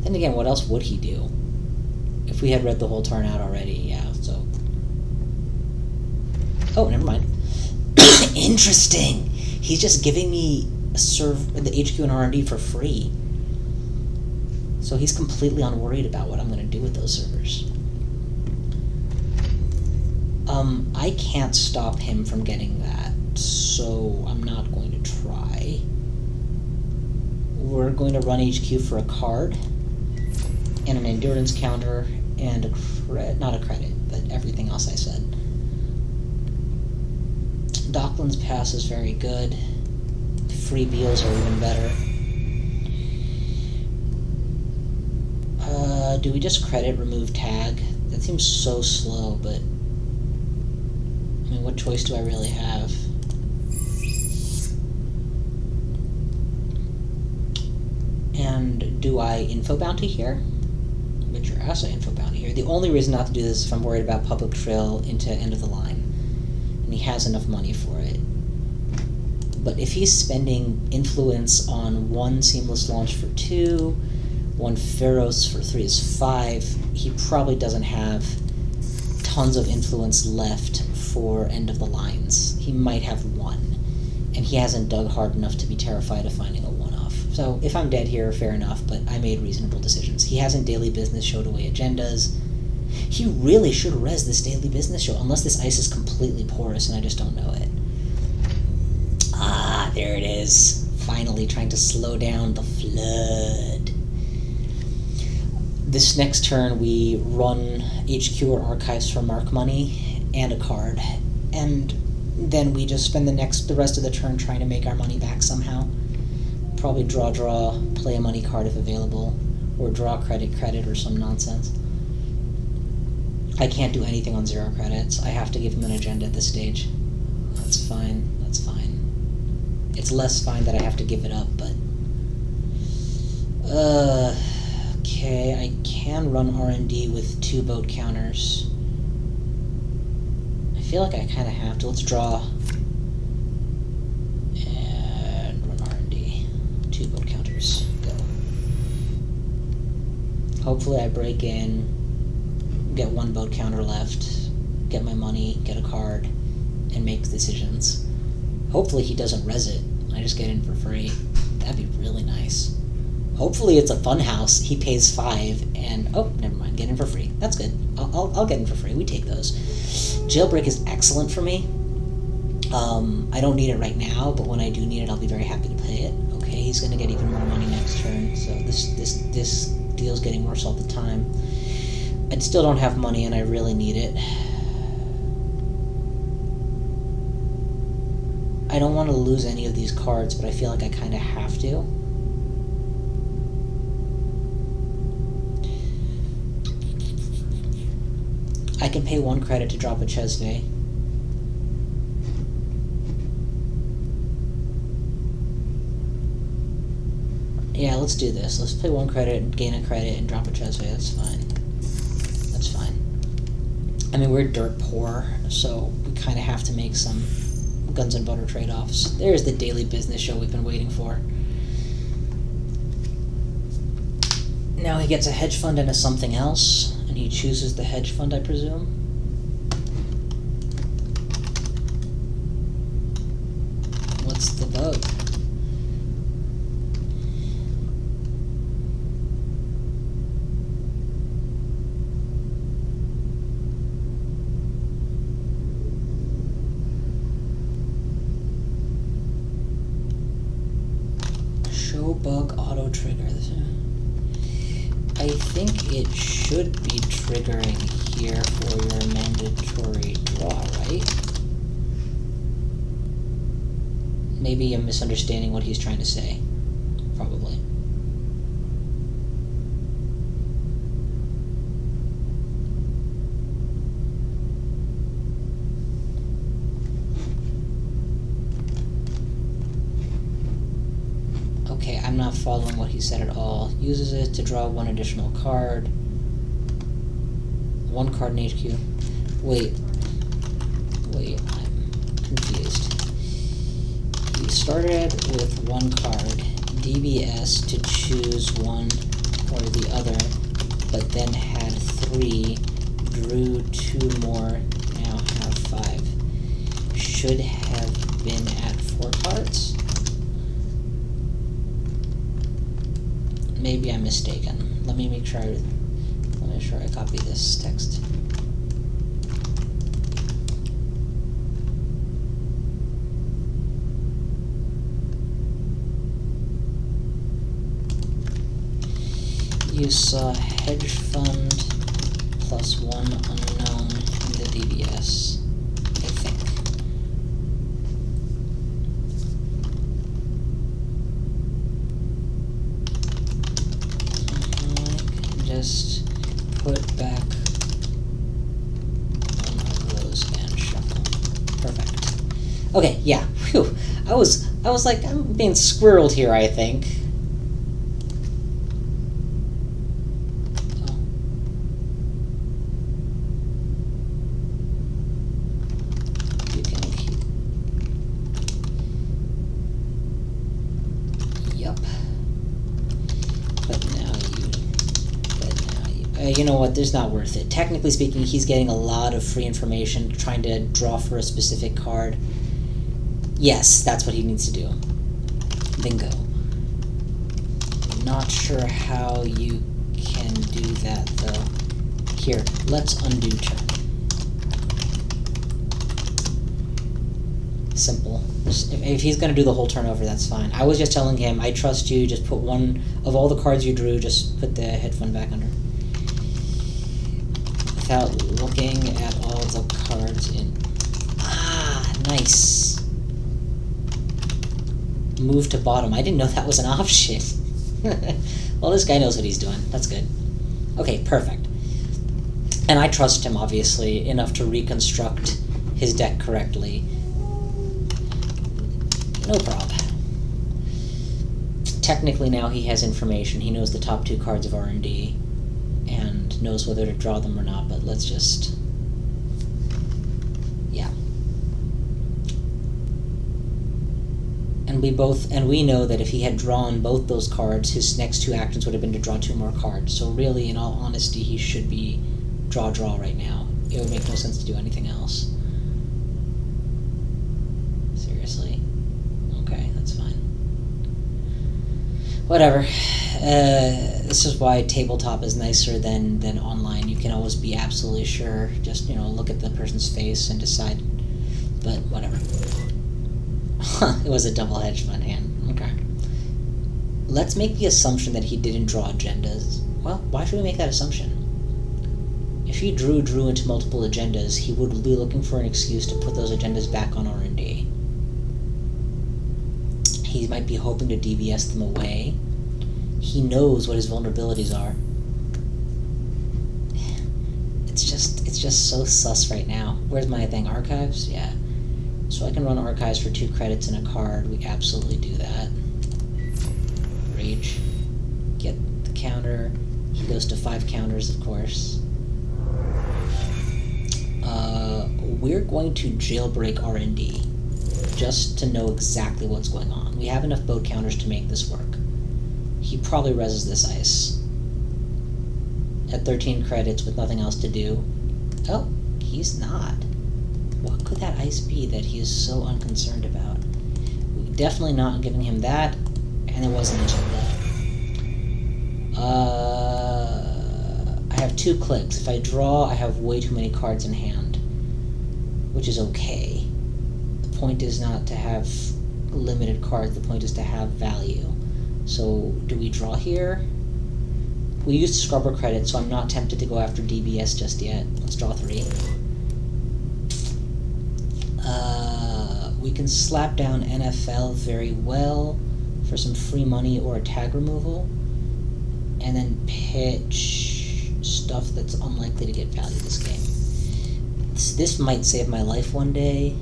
Then again, what else would he do? If we had read the whole turn out already, yeah, so... Oh, never mind. Interesting! He's just giving me the HQ and R&D for free. So he's completely unworried about what I'm going to do with those servers. I can't stop him from getting that, so I'm not going to try. We're going to run HQ for a card, and an endurance counter, and a credit, not a credit, but everything else I said. Dockland's pass is very good. Free Beals are even better. Do we just credit, remove tag? That seems so slow, but... I mean, what choice do I really have? And do I info bounty here? Bet your ass I info bounty here. The only reason not to do this is if I'm worried about public trail into end of the line. And he has enough money for it. But if he's spending influence on 1 seamless launch for 2, 1 Pharos for 3 is 5, he probably doesn't have tons of influence left for end of the lines. He might have 1, and he hasn't dug hard enough to be terrified of finding a 1-off. So if I'm dead here, fair enough, but I made reasonable decisions. He hasn't daily business showed away agendas. He really should res this daily business show, unless this ice is completely porous and I just don't know it. Ah, there it is. Finally trying to slow down the flood. This next turn we run HQ or archives for mark money and a card. And then we just spend the rest of the turn trying to make our money back somehow. Probably draw, play a money card if available, or draw credit, or some nonsense. I can't do anything on 0 credits. I have to give him an agenda at this stage. That's fine. That's fine. It's less fine that I have to give it up, but... Okay, I can run R&D with 2 boat counters. I feel like I kind of have to. Let's draw. And run R&D. 2 boat counters. Go. Hopefully I break in, get 1 boat counter left, get my money, get a card, and make decisions. Hopefully he doesn't res it. I just get in for free. That'd be really nice. Hopefully it's a fun house. He pays 5 and oh, never mind. Get in for free. That's good. I'll get in for free. We take those. Jailbreak is excellent for me. I don't need it right now, but when I do need it, I'll be very happy to pay it. Okay, he's gonna get even more money next turn, so this deal's getting worse all the time. I still don't have money, and I really need it. I don't want to lose any of these cards, but I feel like I kind of have to. I can pay 1 credit to drop a Chesney. Yeah, let's do this. Let's pay 1 credit and gain a credit and drop a Chesney. That's fine. That's fine. I mean, we're dirt poor, so we kind of have to make some guns and butter trade-offs. There's the daily business show we've been waiting for. Now he gets a hedge fund and a something else, and he chooses the hedge fund, I presume. What's the bug? Show bug auto trigger. I think it should be triggering here for your mandatory draw, right? Maybe I'm misunderstanding what he's trying to say. Probably. Okay, I'm not following what he said at all. Uses it to draw 1 additional card. 1 card in HQ. Wait, I'm confused. He started with 1 card, DBS to choose one or the other, but then had 3, drew 2 more, now have 5. Should have been at 4 cards? Maybe I'm mistaken. Let me make sure I copy this text. You saw hedge fund plus 1 unknown in the DBS, I think. Just put back one of those and shuffle. Perfect. Okay, yeah. Whew. I was like, I'm being squirreled here, I think. Oh. You can keep. Yup. But now you know what, there's not worth it. Technically speaking, he's getting a lot of free information, trying to draw for a specific card. Yes, that's what he needs to do. Bingo. I'm not sure how you can do that, though. Here, let's undo turn. Simple. If he's going to do the whole turnover, that's fine. I was just telling him, I trust you, just put 1 of all the cards you drew, just put the head fund back under. Without looking at all the cards in... Ah, nice. Move to bottom. I didn't know that was an option. Well, this guy knows what he's doing. That's good. Okay, perfect. And I trust him, obviously, enough to reconstruct his deck correctly. No problem. Technically now he has information. He knows the top 2 cards of R&D. And knows whether to draw them or not, but let's just... Yeah. And we know that if he had drawn both those cards, his next 2 actions would have been to draw 2 more cards. So really, in all honesty, he should be draw right now. it would make no sense to do anything else. Seriously? Okay, that's fine. Whatever. This is why tabletop is nicer than online. You can always be absolutely sure. Just, look at the person's face and decide. But whatever. It was a double hedge fund hand. Okay. Let's make the assumption that he didn't draw agendas. Well, why should we make that assumption? If he drew into multiple agendas, he would be looking for an excuse to put those agendas back on R&D. He might be hoping to DVS them away. He knows what his vulnerabilities are. It's just so sus right now. Where's my thing? Archives? Yeah. So I can run archives for 2 credits and a card. We absolutely do that. Rage. Get the counter. He goes to 5 counters, of course. We're going to jailbreak R&D just to know exactly what's going on. We have enough boat counters to make this work. He probably reses this ice. At 13 credits with nothing else to do. Oh, he's not. What could that ice be that he is so unconcerned about? Definitely not giving him that, and there was an agenda. I have 2 clicks. If I draw, I have way too many cards in hand, which is okay. The point is not to have limited cards, the point is to have value. So, do we draw here? We used Scrubber credit, so I'm not tempted to go after DBS just yet. Let's draw 3. We can slap down NFL very well for some free money or a tag removal, and then pitch stuff that's unlikely to get value this game. This might save my life one day.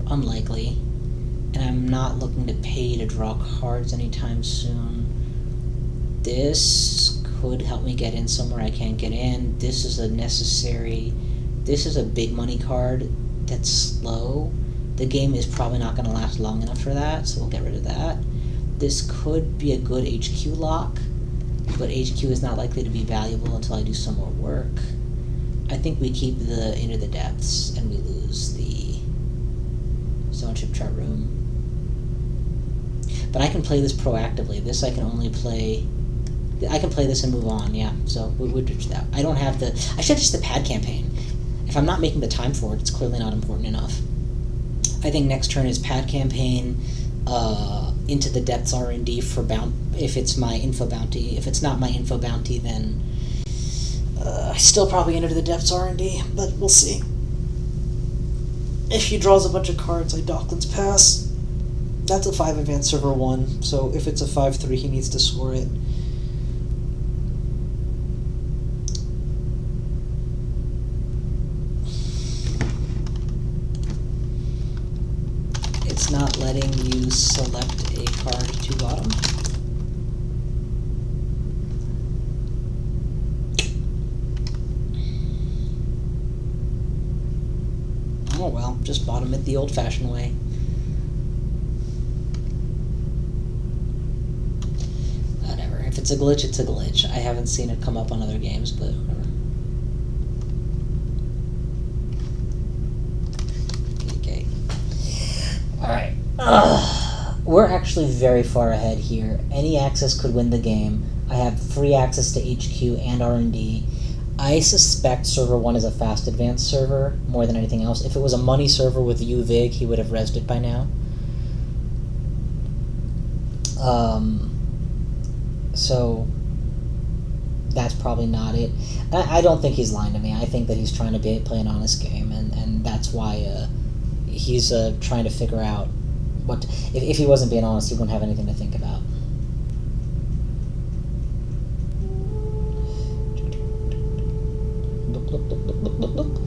Unlikely. And I'm not looking to pay to draw cards anytime soon. This could help me get in somewhere I can't get in. This is a big money card that's slow. The game is probably not going to last long enough for that, so we'll get rid of that. This could be a good HQ lock, but HQ is not likely to be valuable until I do some more work. I think we keep the Into the Depths, and we lose the Zone Chip Chart Room. But I can play this proactively. This I can only play... I can play this and move on, yeah. So we ditch that. I don't have the... I should have just the pad campaign. If I'm not making the time for it, it's clearly not important enough. I think next turn is pad campaign, Into the Depths R&D for if it's my info bounty. If it's not my info bounty, then still probably Into the Depths R&D, but we'll see. If he draws a bunch of cards, I Docklands Pass. That's a 5 advanced server 1, so if it's a 5-3, he needs to score it. It's not letting you select a card to bottom. Oh well, just bottom it the old-fashioned way. Whatever. If it's a glitch, it's a glitch. I haven't seen it come up on other games, but whatever. Okay. Alright. We're actually very far ahead here. Any access could win the game. I have free access to HQ and R&D. I suspect server 1 is a fast advanced server more than anything else. If it was a money server with UVig, he would have rezzed it by now. So that's probably not it. I don't think he's lying to me. I think that he's trying to play an honest game, and that's why he's trying to figure out what... If he wasn't being honest, he wouldn't have anything to think about. Look.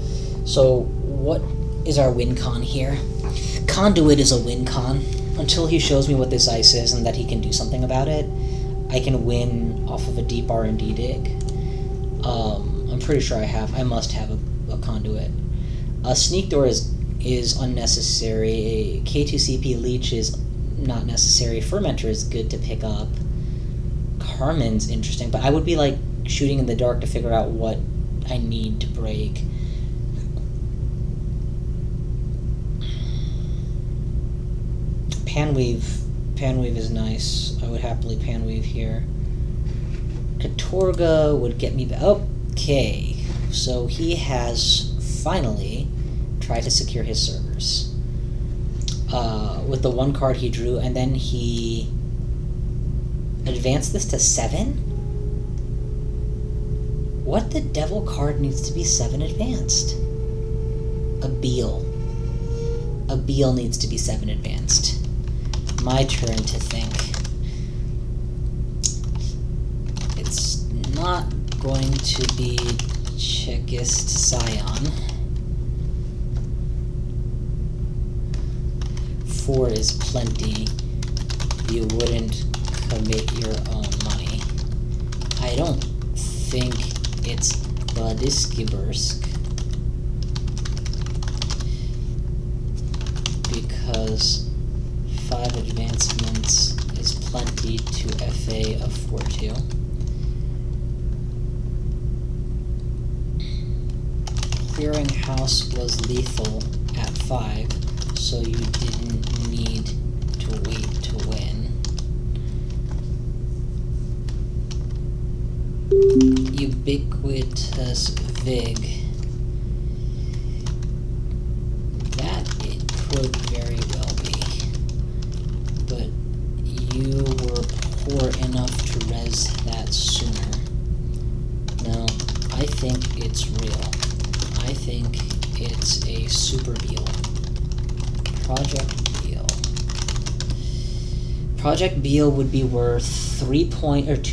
So, what is our win con here? Conduit is a win con. Until he shows me what this ice is and that he can do something about it, I can win off of a deep R&D dig. I'm pretty sure I must have a conduit. A sneak door is unnecessary. A K2CP leech is not necessary. Fermenter is good to pick up. Carmen's interesting, but I would be like shooting in the dark to figure out what I need to break. Panweave is nice. I would happily panweave here. Katorga would get me back. Okay, so he has finally tried to secure his servers. With the one card he drew, and then he advanced this to 7? What the devil card needs to be 7 advanced? A Beal. A Beal needs to be 7 advanced. My turn to think. It's not going to be Chekist Scion. 4 is plenty. You wouldn't commit your own money. I don't think it's Vladiskibursk, because 5 advancements is plenty to FA of 4-2. Clearing House was lethal at 5, so you didn't need to wait to win. Ubiquitous Vig. That it could very well be. But you were poor enough to res that sooner. No, I think it's real. I think it's a super Beal. Project Beal. Project Beal would be worth 2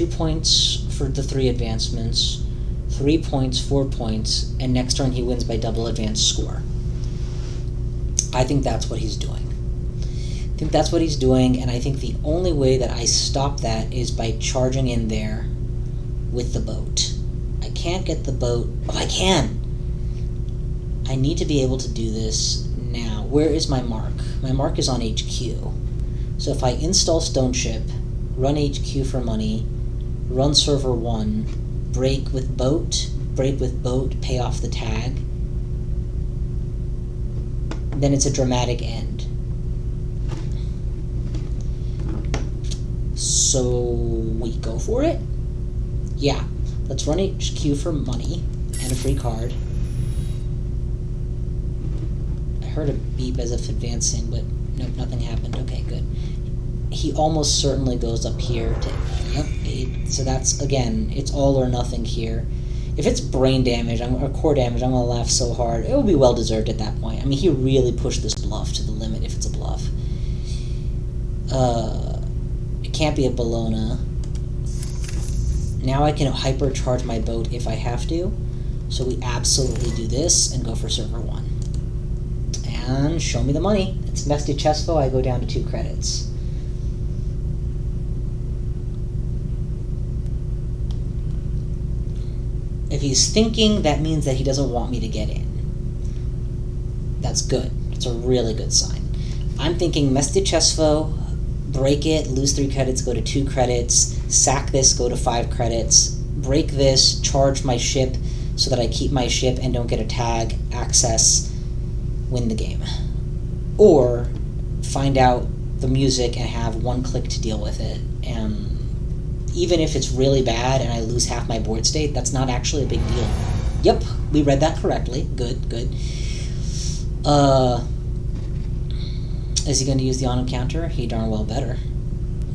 points for the 3 advancements, 3 points, 4 points, and next turn he wins by double advanced score. I think that's what he's doing. And I think the only way that I stop that is by charging in there with the boat. I can't get the boat. Oh, I can! I need to be able to do this now. Where is my mark? My mark is on HQ. So if I install Stone Ship, run HQ for money, run server 1, break with boat, pay off the tag, then it's a dramatic end. So we go for it? Yeah. Let's run HQ for money and a free card. I heard a beep as if advancing, but nope, nothing happened. Okay, good. He almost certainly goes up here to, yep, 8. So that's, again, it's all or nothing here. If it's brain damage, or core damage, I'm going to laugh so hard. It will be well-deserved at that point. I mean, he really pushed this bluff to the limit if it's a bluff. It can't be a Bologna. Now I can hypercharge my boat if I have to. So we absolutely do this and go for server 1. And show me the money. It's Mesty Chesfo, I go down to 2 credits. If he's thinking, that means that he doesn't want me to get in. That's good. It's a really good sign. I'm thinking Mesty Chesfo, break it, lose 3 credits, go to 2 credits, sack this, go to 5 credits, break this, charge my ship so that I keep my ship and don't get a tag, access, win the game. Or find out the music and have 1 click to deal with it. And even if it's really bad and I lose half my board state, that's not actually a big deal. Yep, we read that correctly. Good, good. Is he going to use the auto counter? He darn well better.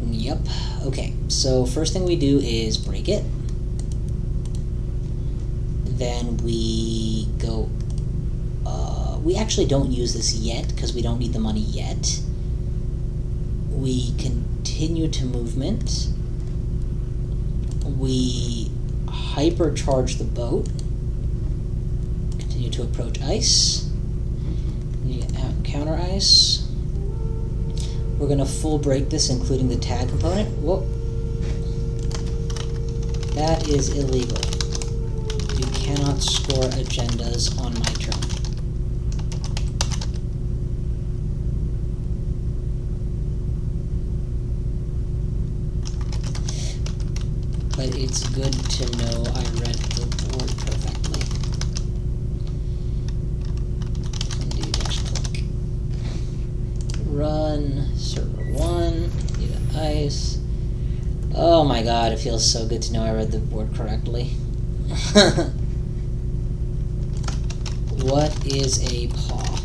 Yep. Okay, so first thing we do is break it. Then we go... we actually don't use this yet because we don't need the money yet. We continue to movement. We hypercharge the boat. Continue to approach ice. Counter ice. We're going to full break this, including the tag component. Whoa. That is illegal. You cannot score agendas on my turn. But it's good to know I read the board perfectly. Undo dash click. Run server 1, need ice. Oh my god, it feels so good to know I read the board correctly. What is a paw?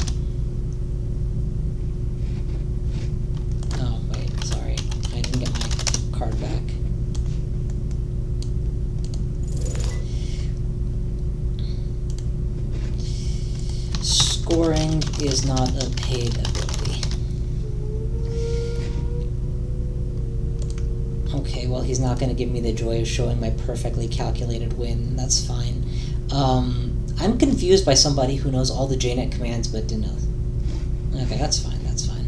Oh, wait, sorry. I didn't get my card back. Scoring is not a paid ability. Okay, well, he's not going to give me the joy of showing my perfectly calculated win. That's fine. I'm confused by somebody who knows all the JNet commands but didn't know. Okay, that's fine, that's fine.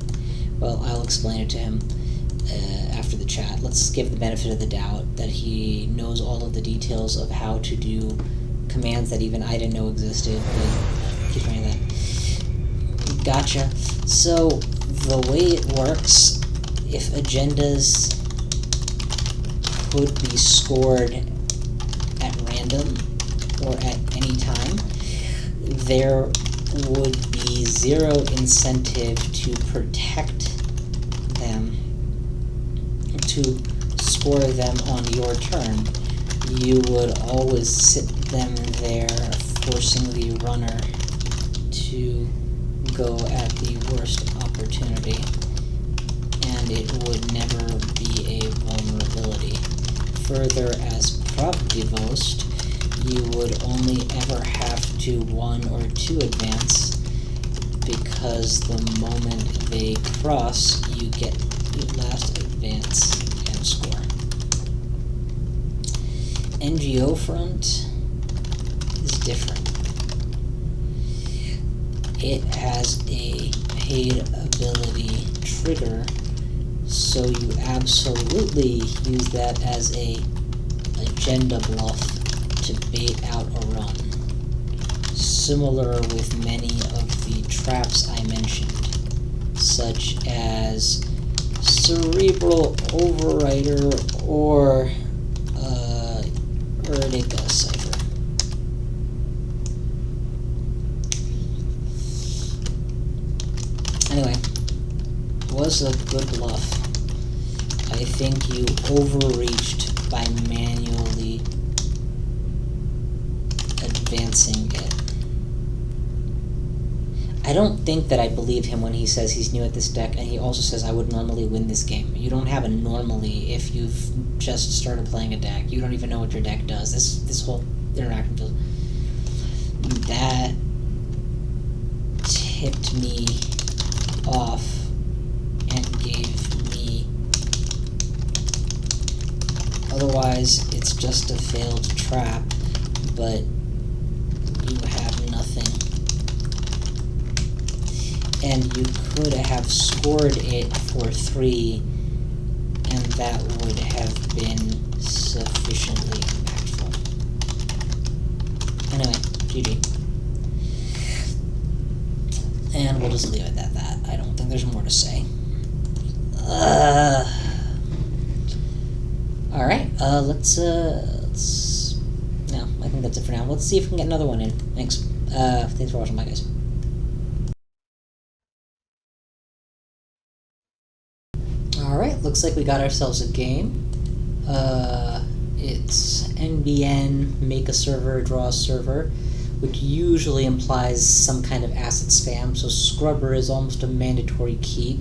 Well, I'll explain it to him after the chat. Let's give the benefit of the doubt that he knows all of the details of how to do commands that even I didn't know existed, but keep trying that. Gotcha. So, the way it works, if agendas could be scored at random or at any time, there would be zero incentive to protect them, to score them on your turn. You would always sit them there, forcing the runner to go at the worst opportunity, and it would never be a vulnerability. Further, as Pravdivost, you would only ever have to 1 or 2 advance, because the moment they cross, you get the last advance and score. NGO front is different. It has a paid ability trigger, so you absolutely use that as a agenda bluff to bait out a run. Similar with many of the traps I mentioned, such as Cerebral Overrider or Erdica Cipher. Anyway, was a good bluff. I think you overreached by manually advancing it. I don't think that I believe him when he says he's new at this deck, and he also says I would normally win this game. You don't have a normally if you've just started playing a deck. You don't even know what your deck does. This whole interaction feels... That tipped me off and gave me... Otherwise, it's just a failed trap, but you have nothing. And you could have scored it for 3, and that would have been sufficiently impactful. Anyway, GG. And we'll just leave it at that. I don't think there's more to say. Alright, let's... No, I think that's it for now. Let's see if we can get another one in. Thanks. Thanks for watching. Bye, guys. Alright, looks like we got ourselves a game. It's NBN, make a server, draw a server, which usually implies some kind of asset spam, so Scrubber is almost a mandatory keep.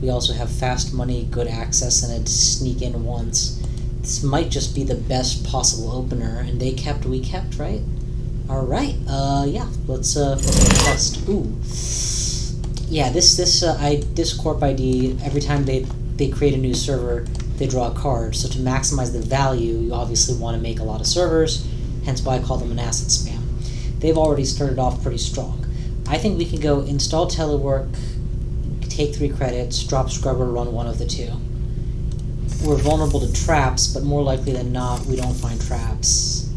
We also have fast money, good access, and a sneak in once. This might just be the best possible opener, and they kept, we kept, right? Alright, yeah, let's test. Ooh. Yeah, this Corp ID, every time they create a new server, they draw a card. So to maximize the value, you obviously want to make a lot of servers, hence why I call them an asset spam. They've already started off pretty strong. I think we can go install telework, take 3 credits, drop Scrubber, run one of the 2. We're vulnerable to traps, but more likely than not, we don't find traps.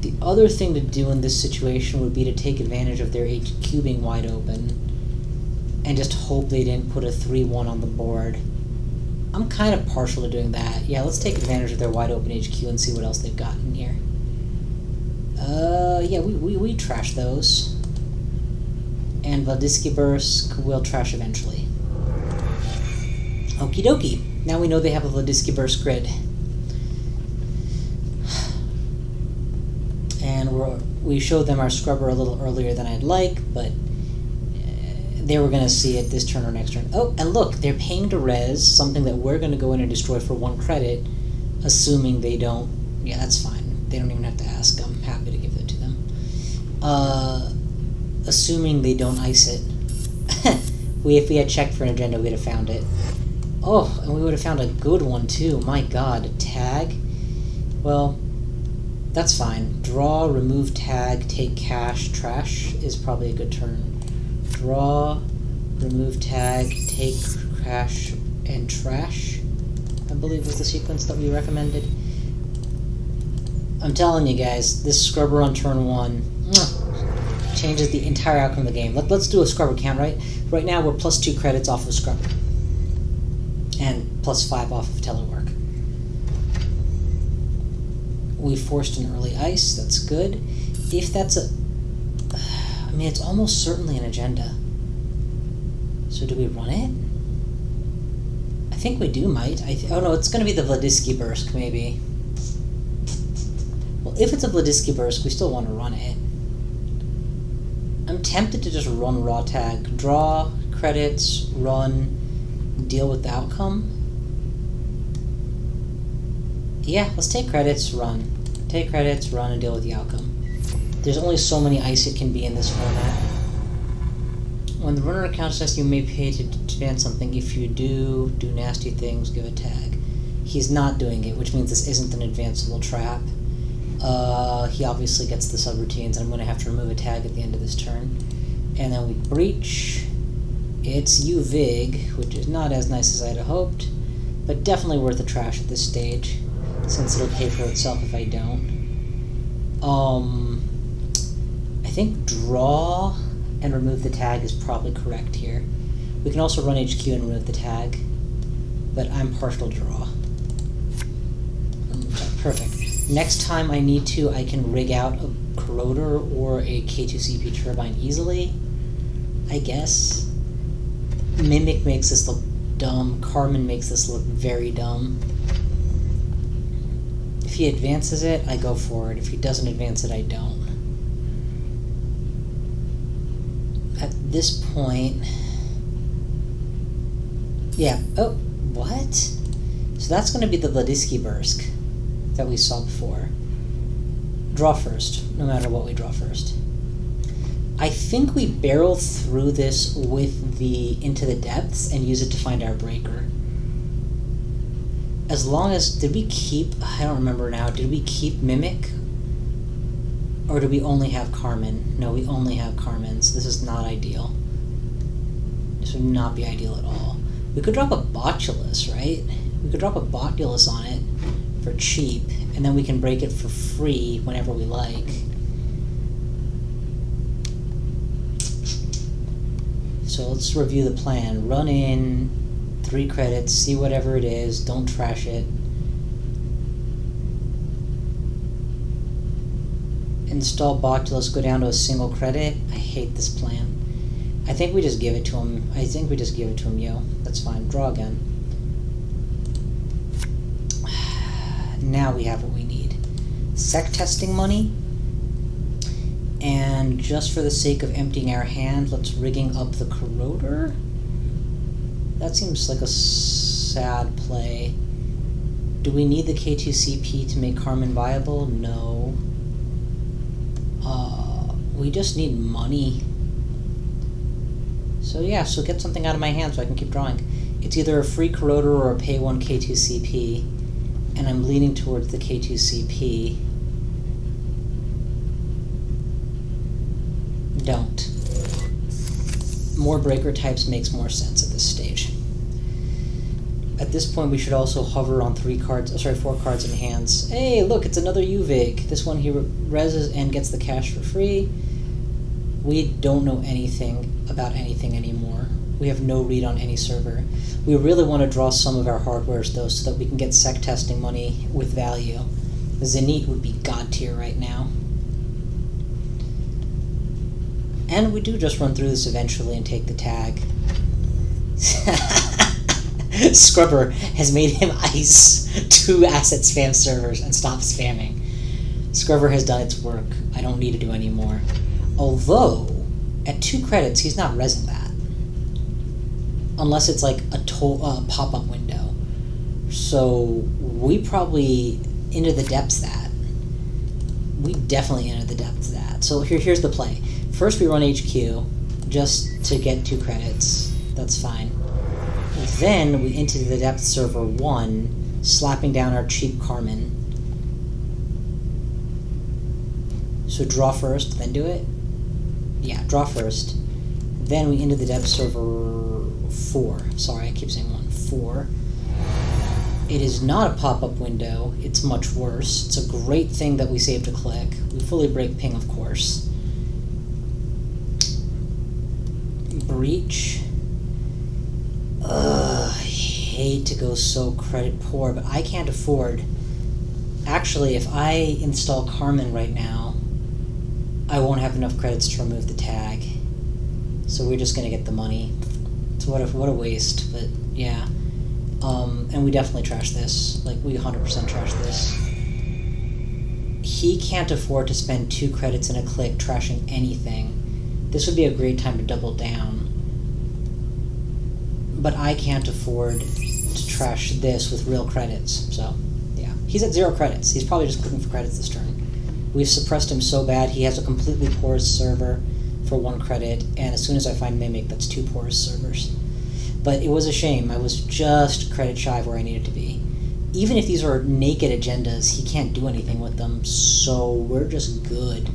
The other thing to do in this situation would be to take advantage of their HQ being wide open and just hope they didn't put a 3-1 on the board. I'm kind of partial to doing that. Yeah, let's take advantage of their wide open HQ and see what else they've got in here. Yeah, we trash those. And Valdisky Bursk will trash eventually. Okie dokie. Now we know they have a Vladisky burst grid. And we showed them our scrubber a little earlier than I'd like, but they were going to see it this turn or next turn. Oh, and look, they're paying to res, something that we're going to go in and destroy for 1 credit, assuming they don't... Yeah, that's fine. They don't even have to ask. I'm happy to give it to them. Assuming they don't ice it. If we had checked for an agenda, we'd have found it. Oh, and we would have found a good one, too. My god, a tag? Well, that's fine. Draw, remove tag, take cash, trash is probably a good turn. Draw, remove tag, take cash, and trash, I believe was the sequence that we recommended. I'm telling you guys, this scrubber on turn 1 changes the entire outcome of the game. Let's do a scrubber count, right? Right now we're plus 2 credits off of scrubber. And plus 5 off of telework. We forced an early ice, that's good. If that's a... I mean, it's almost certainly an agenda. So do we run it? I think we do, might. Oh no, it's going to be the Vladisky burst, maybe. Well, if it's a Vladisky burst, we still want to run it. I'm tempted to just run raw tag. Draw, credits, run, deal with the outcome. Yeah, let's take credits, run. Take credits, run, and deal with the outcome. There's only so many ice it can be in this format. When the runner encounters us, you may pay to advance something. If you do nasty things, give a tag. He's not doing it, which means this isn't an advanceable trap. He obviously gets the subroutines, and I'm going to have to remove a tag at the end of this turn. And then we breach. It's UVig, which is not as nice as I'd have hoped, but definitely worth the trash at this stage, since it'll pay for itself if I don't. I think draw and remove the tag is probably correct here. We can also run HQ and remove the tag, but I'm partial draw. Perfect. Next time I need to, I can rig out a corroder or a K2CP turbine easily, I guess. Mimic makes this look dumb. Carmen makes this look very dumb. If he advances it, I go for it. If he doesn't advance it, I don't. At this point... Yeah. Oh, what? So that's going to be the Vladisky burst that we saw before. Draw first, no matter what we draw first. I think we barrel through this with the Into the Depths and use it to find our breaker. As long as... Did we keep... I don't remember now. Did we keep Mimic? Or do we only have Carmen? No, we only have Carmen, so this is not ideal. This would not be ideal at all. We could drop a Botulus, right? We could drop a Botulus on it for cheap, and then we can break it for free whenever we like. So let's review the plan. Run in, 3 credits, see whatever it is, don't trash it. Install Botulus, go down to a single credit. I hate this plan. I think we just give it to him. Yo. That's fine. Draw again. Now we have what we need. Sec testing money. And just for the sake of emptying our hand, let's rigging up the corroder. That seems like a sad play. Do we need the K2CP to make Carmen viable? No. We just need money. So yeah, so get something out of my hand so I can keep drawing. It's either a free corroder or a pay 1 K2CP, and I'm leaning towards the K2CP. Don't. More breaker types makes more sense at this stage. At this point, we should also hover on 4 cards in hands. Hey, look, it's another UVig. This one he reses and gets the cash for free. We don't know anything about anything anymore. We have no read on any server. We really want to draw some of our hardwares, though, so that we can get sec testing money with value. Zenit would be god tier right now. And we do just run through this eventually and take the tag. Scrubber has made him ice 2 asset spam servers and stop spamming. Scrubber has done its work. I don't need to do any more. Although, at 2 credits, he's not resing that. Unless it's like a pop-up window. So, we probably into the depths that. We definitely enter the depths of that. So here's the play. First we run HQ, just to get 2 credits. That's fine. Then we into the depth server 1, slapping down our cheap Carmen. So draw first, then do it? Yeah, draw first. Then we into the depth server 4. Sorry, I keep saying 1. 4. It is not a pop-up window. It's much worse. It's a great thing that we saved a click. We fully break ping, of course. Breach. I hate to go so credit poor, but I can't afford. Actually, if I install Carmen right now, I won't have enough credits to remove the tag. So we're just gonna get the money. So what a waste, but yeah. And we definitely trash this. Like, we 100% trash this. He can't afford to spend 2 credits in a click trashing anything. This would be a great time to double down. But I can't afford to trash this with real credits, so, yeah. He's at 0 credits. He's probably just clicking for credits this turn. We've suppressed him so bad, he has a completely porous server for 1 credit, and as soon as I find Mimic, that's 2 porous servers. But it was a shame. I was just credit shy of where I needed to be. Even if these are naked agendas, he can't do anything with them, so we're just good.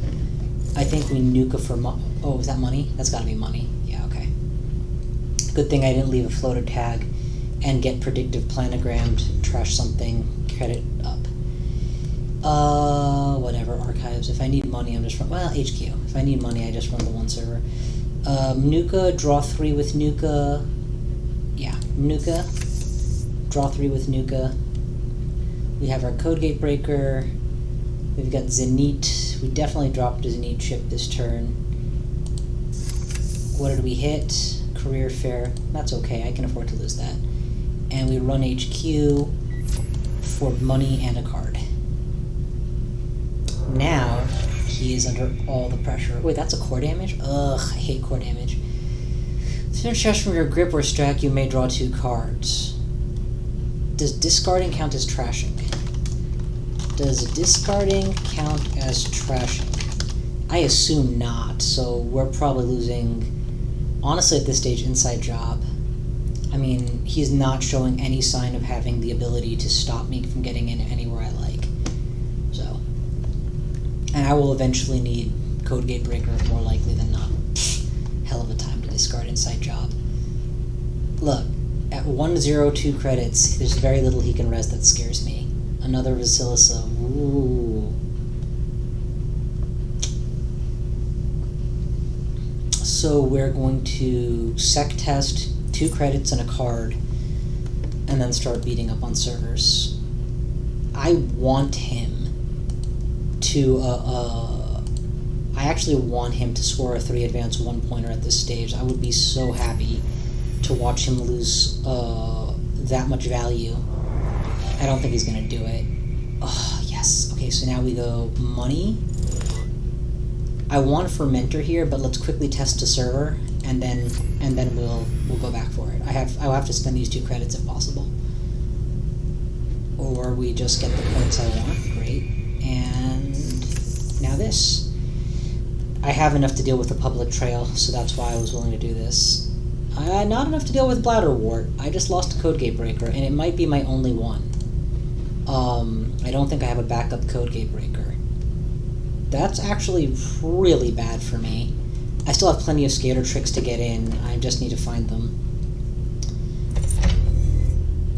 I think we nuke for oh, is that money? That's gotta be money. Yeah, okay. Good thing I didn't leave a floater tag and get predictive planogram to trash something, credit up. Whatever, archives. If I need money, I'm just well, HQ. If I need money, I just run the 1 server. Nuka, draw 3 with Nuka. Yeah, Nuka. Draw 3 with Nuka. We have our code gate breaker. We've got Zenit. We definitely dropped a Zenit chip this turn. What did we hit? Career fair. That's okay, I can afford to lose that. And we run HQ for money and a card. Now, he is under all the pressure. Wait, that's a core damage? Ugh, I hate core damage. Since trash from your grip or stack, you may draw 2 cards. Does discarding count as trashing? Does discarding count as trashing? I assume not, so we're probably losing, honestly at this stage, inside job. I mean, he's not showing any sign of having the ability to stop me from getting in anywhere I like. So, and I will eventually need Code Gate Breaker more likely than not. Hell of a time to discard inside job. Look, at 102 credits, there's very little he can res that scares me. Another Vasilisa. Ooh. So we're going to sec test 2 credits and a card, and then start beating up on servers. I want him to, I actually want him to score a 3 advance 1-pointer at this stage. I would be so happy to watch him lose that much value. I don't think he's going to do it. Oh, yes. Okay, so now we go money. I want a fermenter here, but let's quickly test a server, and then we'll go back for it. I'll have to spend these 2 credits if possible. Or we just get the points I want. Great. And now this. I have enough to deal with the public trail, so that's why I was willing to do this. Not enough to deal with Bladder Wart. I just lost a Code Gate Breaker, and it might be my only one. I don't think I have a backup Code Gate Breaker. That's actually really bad for me. I still have plenty of scaler tricks to get in. I just need to find them.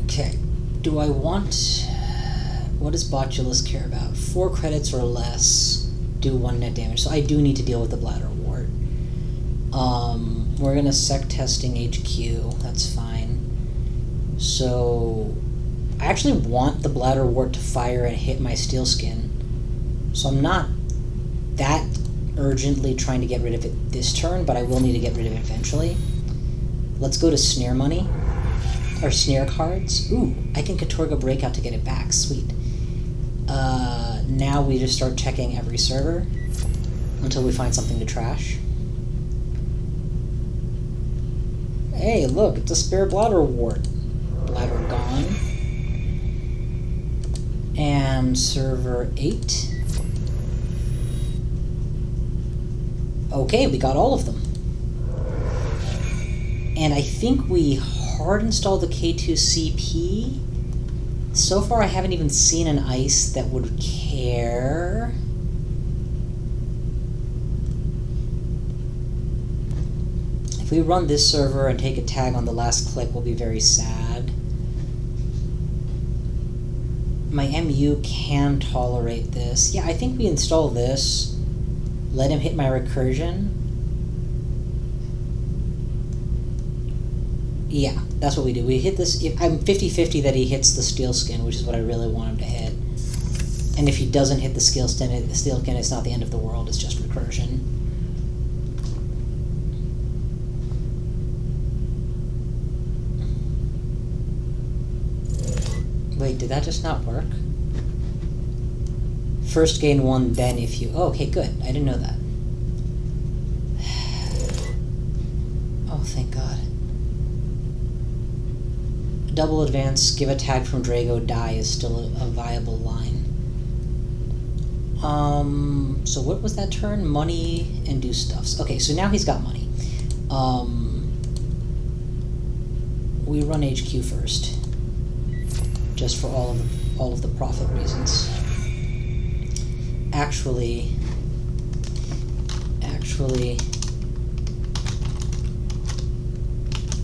Okay. Do I want... What does Botulus care about? 4 credits or less do 1 net damage. So I do need to deal with the Bladder Wart. We're gonna sec testing HQ. That's fine. So... I actually want the Bladder Wart to fire and hit my Steel Skin. So I'm not that urgently trying to get rid of it this turn, but I will need to get rid of it eventually. Let's go to Snare Money. Or snare cards. Ooh, I can Katorga Breakout to get it back. Sweet. Now we just start checking every server until we find something to trash. Hey, look, it's a spare bladder wart. Bladder gone. And server 8. Okay, we got all of them. And I think we hard installed the K2CP. So far I haven't even seen an ice that would care. If we run this server and take a tag on the last click, we'll be very sad. My MU can tolerate this. Yeah, I think we install this. Let him hit my recursion. Yeah, that's what we do. We hit this. I'm 50-50 that he hits the steel skin, which is what I really want him to hit. And if he doesn't hit the steel skin, it's not the end of the world. It's just recursion. Wait, did that just not work? First gain 1, then if you... Oh, okay, good. I didn't know that. Oh, thank God. Double advance, give a tag from Drago, die is still a viable line. So what was that turn? Money and do stuffs. Okay, so now he's got money. We run HQ first. Just for all of the profit reasons. Actually,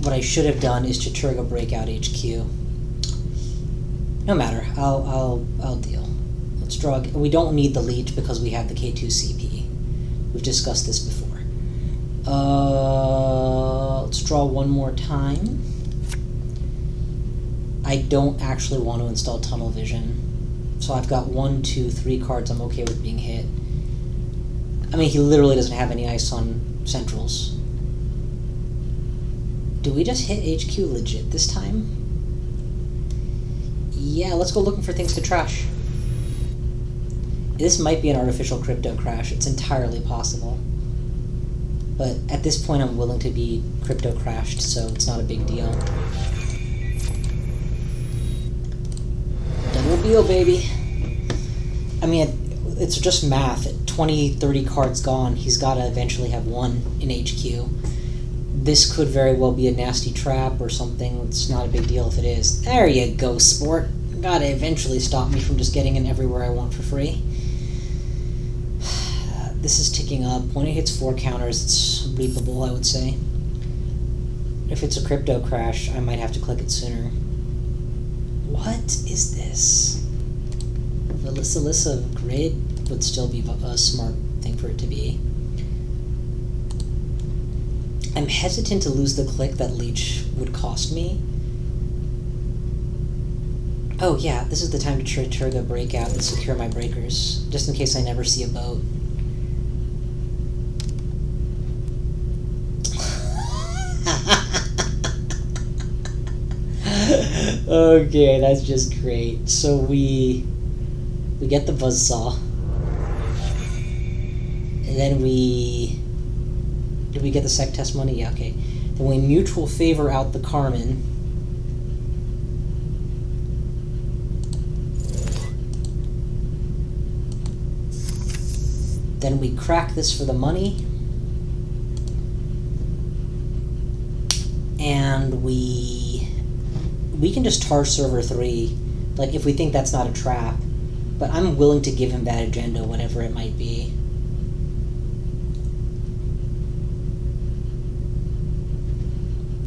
what I should have done is to Turga Breakout HQ. No matter, I'll deal. Let's draw. We don't need the leech because we have the K2CP. We've discussed this before. Let's draw one more time. I don't actually want to install Tunnel Vision. So I've got 1, 2, 3 cards I'm okay with being hit. I mean, he literally doesn't have any ice on centrals. Do we just hit HQ legit this time? Yeah, let's go looking for things to trash. This might be an artificial crypto crash. It's entirely possible. But at this point I'm willing to be crypto crashed, so it's not a big deal. Double Beal, baby. I mean, it's just math. At 20, 30 cards gone, he's got to eventually have 1 in HQ. This could very well be a nasty trap or something. It's not a big deal if it is. There you go, sport. Gotta eventually stop me from just getting in everywhere I want for free. This is ticking up. When it hits 4 counters, it's reapable, I would say. If it's a crypto crash, I might have to click it sooner. What is this? Alyssa Grid would still be a smart thing for it to be. I'm hesitant to lose the click that Leech would cost me. Oh yeah, this is the time to Turga Breakout and secure my breakers, just in case I never see a boat. Okay, that's just great. So we get the buzzsaw. And then did we get the sec test money? Yeah, okay. Then we mutual favor out the Carmen. Then we crack this for the money. And we can just tar server 3, like if we think that's not a trap. But I'm willing to give him that agenda, whatever it might be.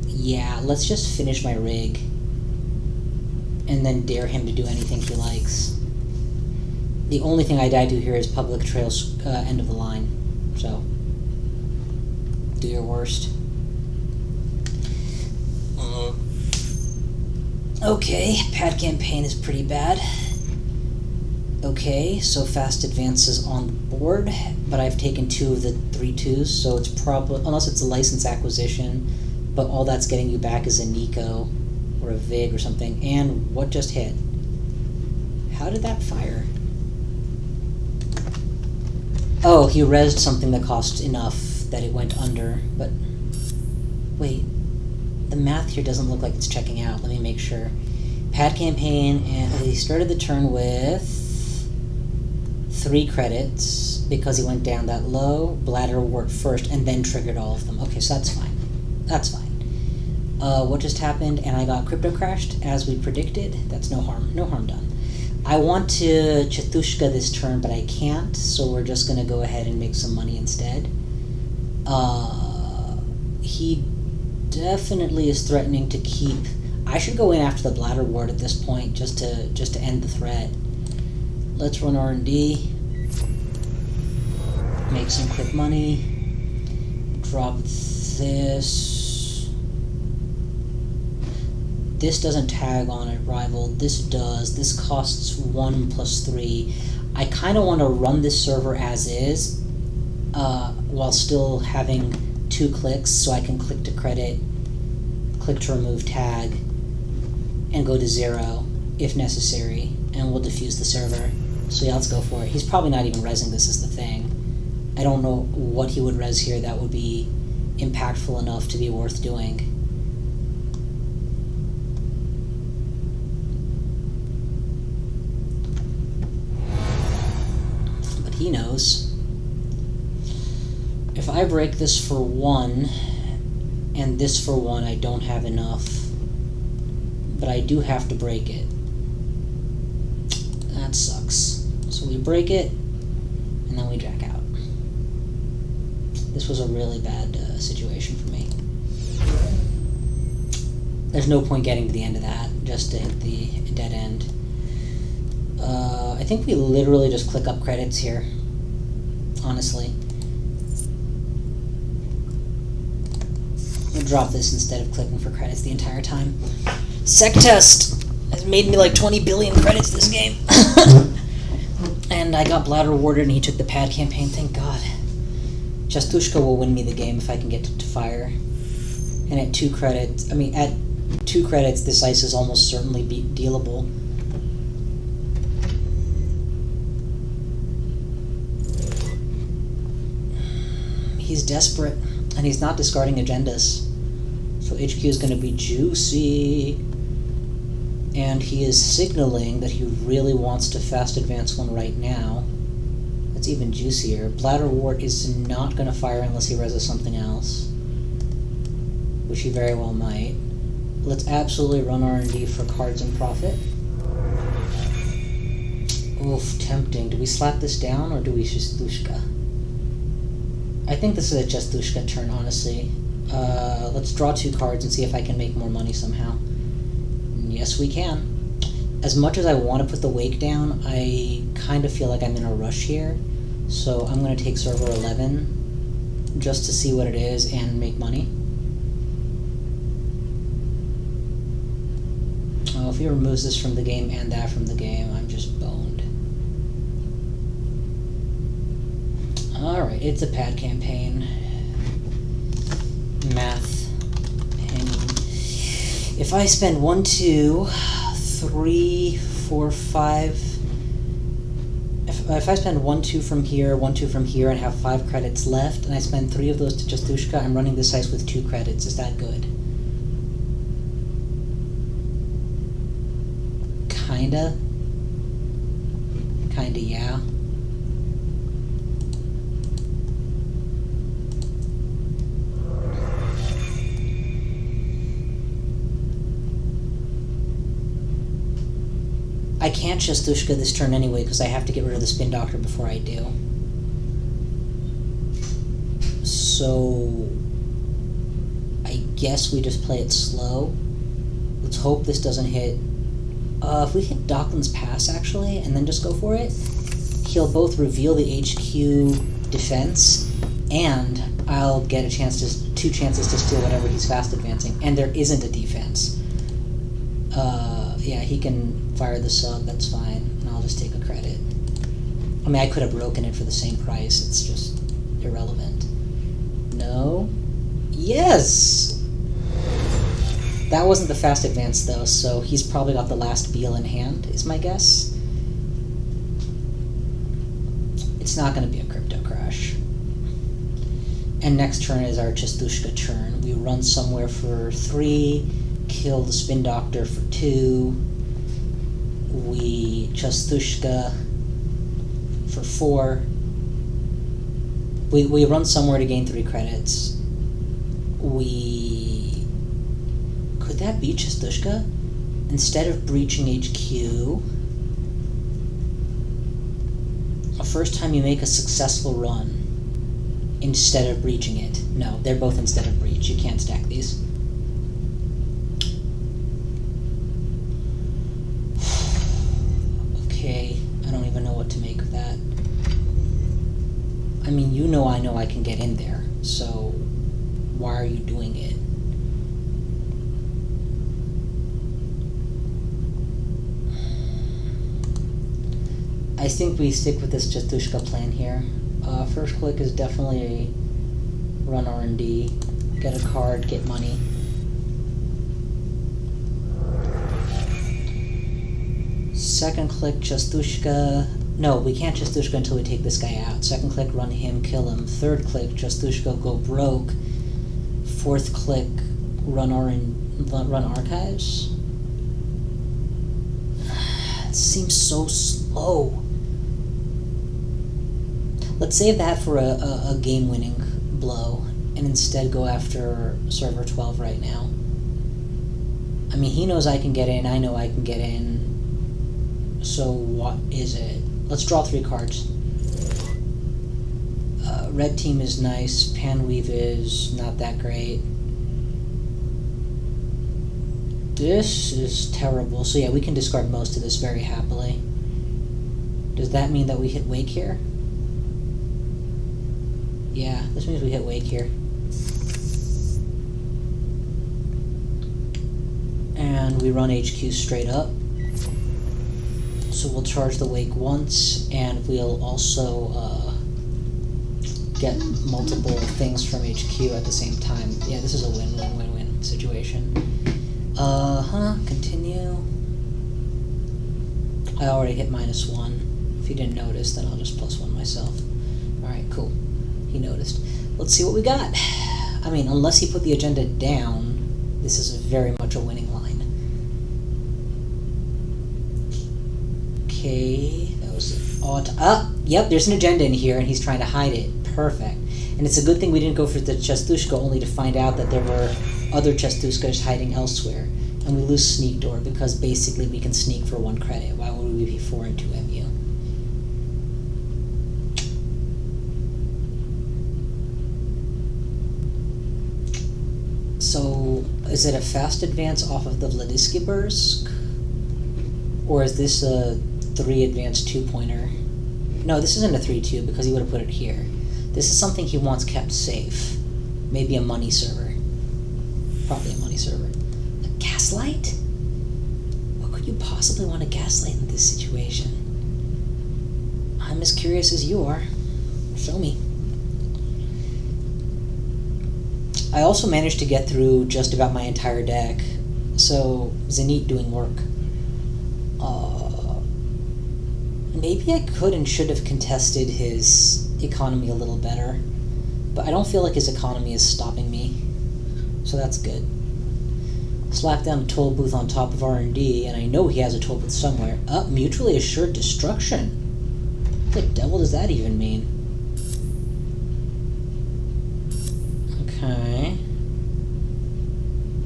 Yeah, let's just finish my rig. And then dare him to do anything he likes. The only thing I die to here is public trails, end of the line. So, do your worst. Okay, pad campaign is pretty bad. Okay, so fast advances on the board, but I've taken 2 of the 3 2s, so it's probably, unless it's a license acquisition, but all that's getting you back is a Nico or a VIG or something. And what just hit? How did that fire? Oh, he rezzed something that cost enough that it went under, but wait, the math here doesn't look like it's checking out. Let me make sure. Pad campaign, and he started the turn with 3 credits because he went down that low. Bladder wort first, and then triggered all of them. Okay, so that's fine. That's fine. What just happened? And I got crypto crashed as we predicted. That's no harm. No harm done. I want to Chatushka this turn, but I can't, so we're just going to go ahead and make some money instead. He definitely is threatening to keep... I should go in after the bladder ward at this point, just to end the threat. Let's run R&D. Make some quick money. Drop this. This doesn't tag on it, rival. This does. This costs 1 plus 3. I kind of want to run this server as is, while still having 2 clicks, so I can click to credit, click to remove tag, and go to 0 if necessary, and we'll defuse the server. So yeah, let's go for it. He's probably not even rezzing this is the thing. I don't know what he would res here that would be impactful enough to be worth doing. But he knows. If I break this for 1, and this for 1, I don't have enough. But I do have to break it. That sucks. So we break it, and then we jack out. This was a really bad situation for me. There's no point getting to the end of that, just to hit the dead end. I think we literally just click up credits here, honestly. We'll drop this instead of clicking for credits the entire time. Sec test has made me like 20 billion credits this game. And I got bladder warded and he took the pad campaign, thank God. Chastushka will win me the game if I can get to fire. And at 2 credits, at 2 credits, this ice is almost certainly dealable. He's desperate, and he's not discarding agendas. So HQ is going to be juicy. And he is signaling that he really wants to fast advance one right now. That's even juicier. Bladder wart is not going to fire unless he reses something else, which he very well might. Let's absolutely run R&D for cards and profit. Oof, tempting. Do we slap this down or do we Chastushka? I think this is a Chastushka turn, honestly. Let's draw 2 cards and see if I can make more money somehow. Yes, we can. As much as I want to put the wake down, I kind of feel like I'm in a rush here. So I'm going to take server 11 just to see what it is and make money. Oh, if he removes this from the game and that from the game, I'm just boned. Alright, it's a pad campaign. Math. If I spend 1, 2, 3, 4, 5... If I spend 1, 2 from here, 1, 2 from here, and have 5 credits left, and I spend 3 of those to Chastushka, I'm running this ice with 2 credits. Is that good? Kinda. Kinda, yeah. I can't Chastushka this turn anyway because I have to get rid of the Spin Doctor before I do. So I guess we just play it slow. Let's hope this doesn't hit. If we hit Dockland's Pass actually and then just go for it, he'll both reveal the HQ defense and I'll get a chance to 2 chances to steal whatever he's fast advancing, and there isn't a defense. Yeah, he can fire the sub, that's fine, and I'll just take a credit. I mean, I could have broken it for the same price, it's just irrelevant. No? Yes! That wasn't the fast advance though, so he's probably got the last Beal in hand, is my guess. It's not going to be a crypto crash. And next turn is our Chestushka turn. We run somewhere for 3, kill the Spin Doctor for 2. We Chestushka for 4. We run somewhere to gain 3 credits. Could that be Chestushka? Instead of breaching HQ, the first time you make a successful run, instead of breaching it. No, they're both instead of breach. You can't stack these. Okay, I don't even know what to make of that. I mean, you know I can get in there, so why are you doing it? I think we stick with this Chestushka plan here. First click is definitely run R&D, get a card, get money. Second click, Chestushka. No, we can't Chestushka until we take this guy out. Second click, run him, kill him. Third click, Chestushka, go broke. Fourth click, run archives. It seems so slow. Let's save that for a game-winning blow, and instead go after server 12 right now. I mean, he knows I can get in, I know I can get in, so what is it? Let's draw 3 cards. Red team is nice, Panweave is not that great. This is terrible, so yeah, we can discard most of this very happily. Does that mean that we hit Wake here? Yeah, this means we hit Wake here. And we run HQ straight up. So we'll charge the Wake once, and we'll also get multiple things from HQ at the same time. Yeah, this is a win-win-win-win situation. Continue. I already hit -1. If you didn't notice, then I'll just +1 myself. Alright, cool. He noticed. Let's see what we got. I mean, unless he put the agenda down, this is very much a winning line. Okay, that was odd. Yep, there's an agenda in here, and he's trying to hide it. Perfect. And it's a good thing we didn't go for the Chestushka, only to find out that there were other Chestushkas hiding elsewhere. And we lose Sneak Door, because basically we can sneak for 1 credit. Why would we be 4 and 2 MU? So, is it a fast advance off of the Vladiskibursk? Or is this a 3 advance 2-pointer? No, this isn't a 3-2 because he would have put it here. This is something he wants kept safe. Maybe a money server. Probably a money server. A gaslight? What could you possibly want to gaslight in this situation? I'm as curious as you are. Show me. I also managed to get through just about my entire deck, so Zenit doing work. Maybe I could and should have contested his economy a little better, but I don't feel like his economy is stopping me, so that's good. Slap down a toll booth on top of R&D, and I know he has a toll booth somewhere. Mutually assured destruction. What the devil does that even mean? Okay.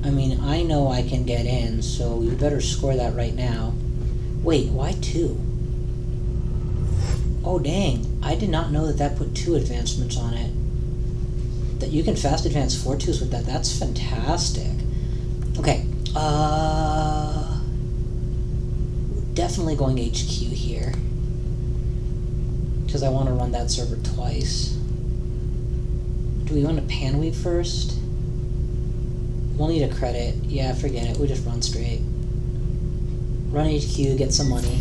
I mean, I know I can get in, so you better score that right now. Wait, why 2? Oh dang, I did not know that that put 2 advancements on it. That you can fast advance 4 2s with that, that's fantastic. Okay, definitely going HQ here. Because I want to run that server twice. Do we want to panweave first? We'll need a credit. Yeah, forget it, we'll just run straight. Run HQ, get some money.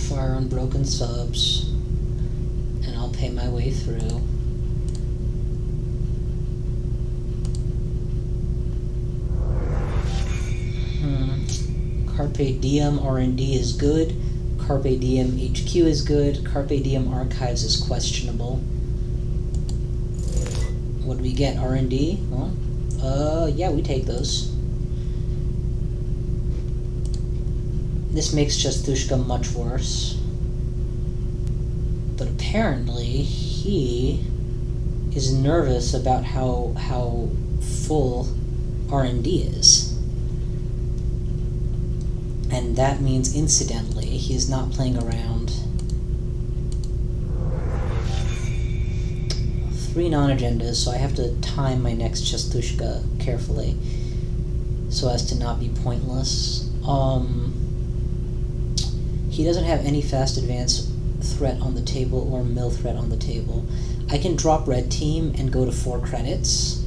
Fire on broken subs, and I'll pay my way through. Carpe Diem R&D is good. Carpe Diem HQ is good. Carpe Diem Archives is questionable. What do we get? R&D? Well, yeah, we take those. This makes Chastushka much worse. But apparently, he is nervous about how full R&D is. And that means, incidentally, he's not playing around. 3 non-agendas, so I have to time my next Chastushka carefully so as to not be pointless. He doesn't have any fast advance threat on the table or mill threat on the table. I can drop red team and go to 4 credits.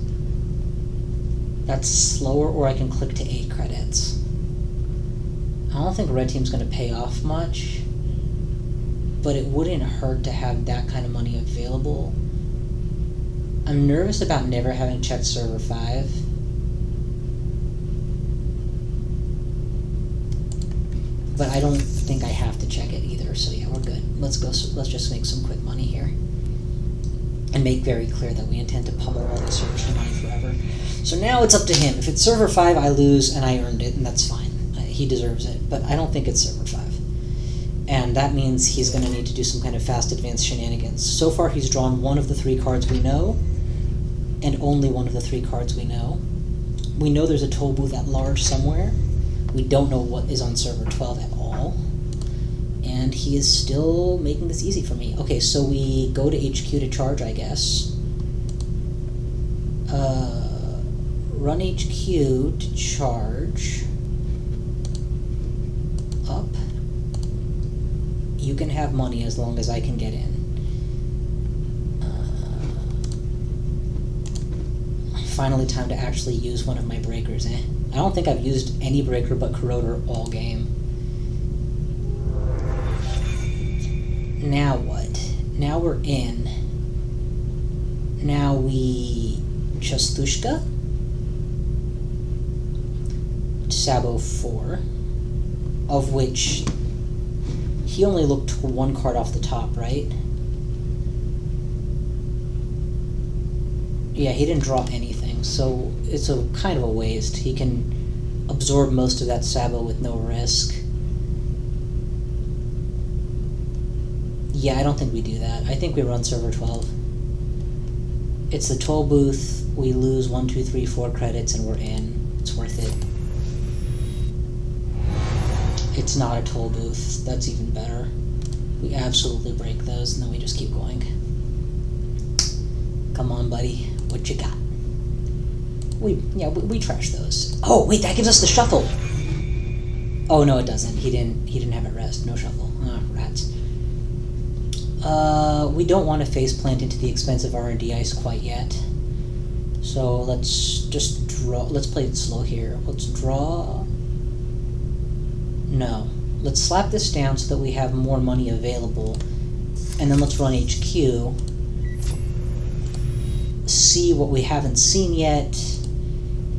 That's slower, or I can click to 8 credits. I don't think red team's going to pay off much, but it wouldn't hurt to have that kind of money available. I'm nervous about never having checked server 5. But I don't think I have to check it either, so yeah, we're good. Let's just make some quick money here. And make very clear that we intend to pummel all these servers to money forever. So now it's up to him. If it's server 5, I lose, and I earned it, and that's fine. He deserves it, but I don't think it's server 5. And that means he's going to need to do some kind of fast advance shenanigans. So far, he's drawn 1 of the 3 cards we know, and only 1 of the 3 cards we know. We know there's a toll booth at large somewhere. We don't know what is on server 12 at all. And he is still making this easy for me. Okay, so we go to HQ to charge, I guess. Run HQ to charge. Up. You can have money as long as I can get in. Finally time to actually use one of my breakers, I don't think I've used any breaker but Corroder all game. Now what? Now we're in. Now we... Chastushka? Sabo 4. Of which... he only looked 1 card off the top, right? Yeah, he didn't draw anything, so it's a kind of a waste. He can absorb most of that Sabo with no risk. Yeah, I don't think we do that. I think we run server 12. It's the toll booth, we lose 1, 2, 3, 4 credits, and we're in. It's worth it. It's not a toll booth. That's even better. We absolutely break those, and then we just keep going. Come on, buddy. What you got? We trash those. Oh, wait, that gives us the shuffle. Oh, no, it doesn't. He didn't have it rest. No shuffle. Rats. We don't want to face plant into the expensive R&D ice quite yet. So let's just draw. Let's play it slow here. Let's draw. No. Let's slap this down so that we have more money available. And then let's run HQ. See what we haven't seen yet.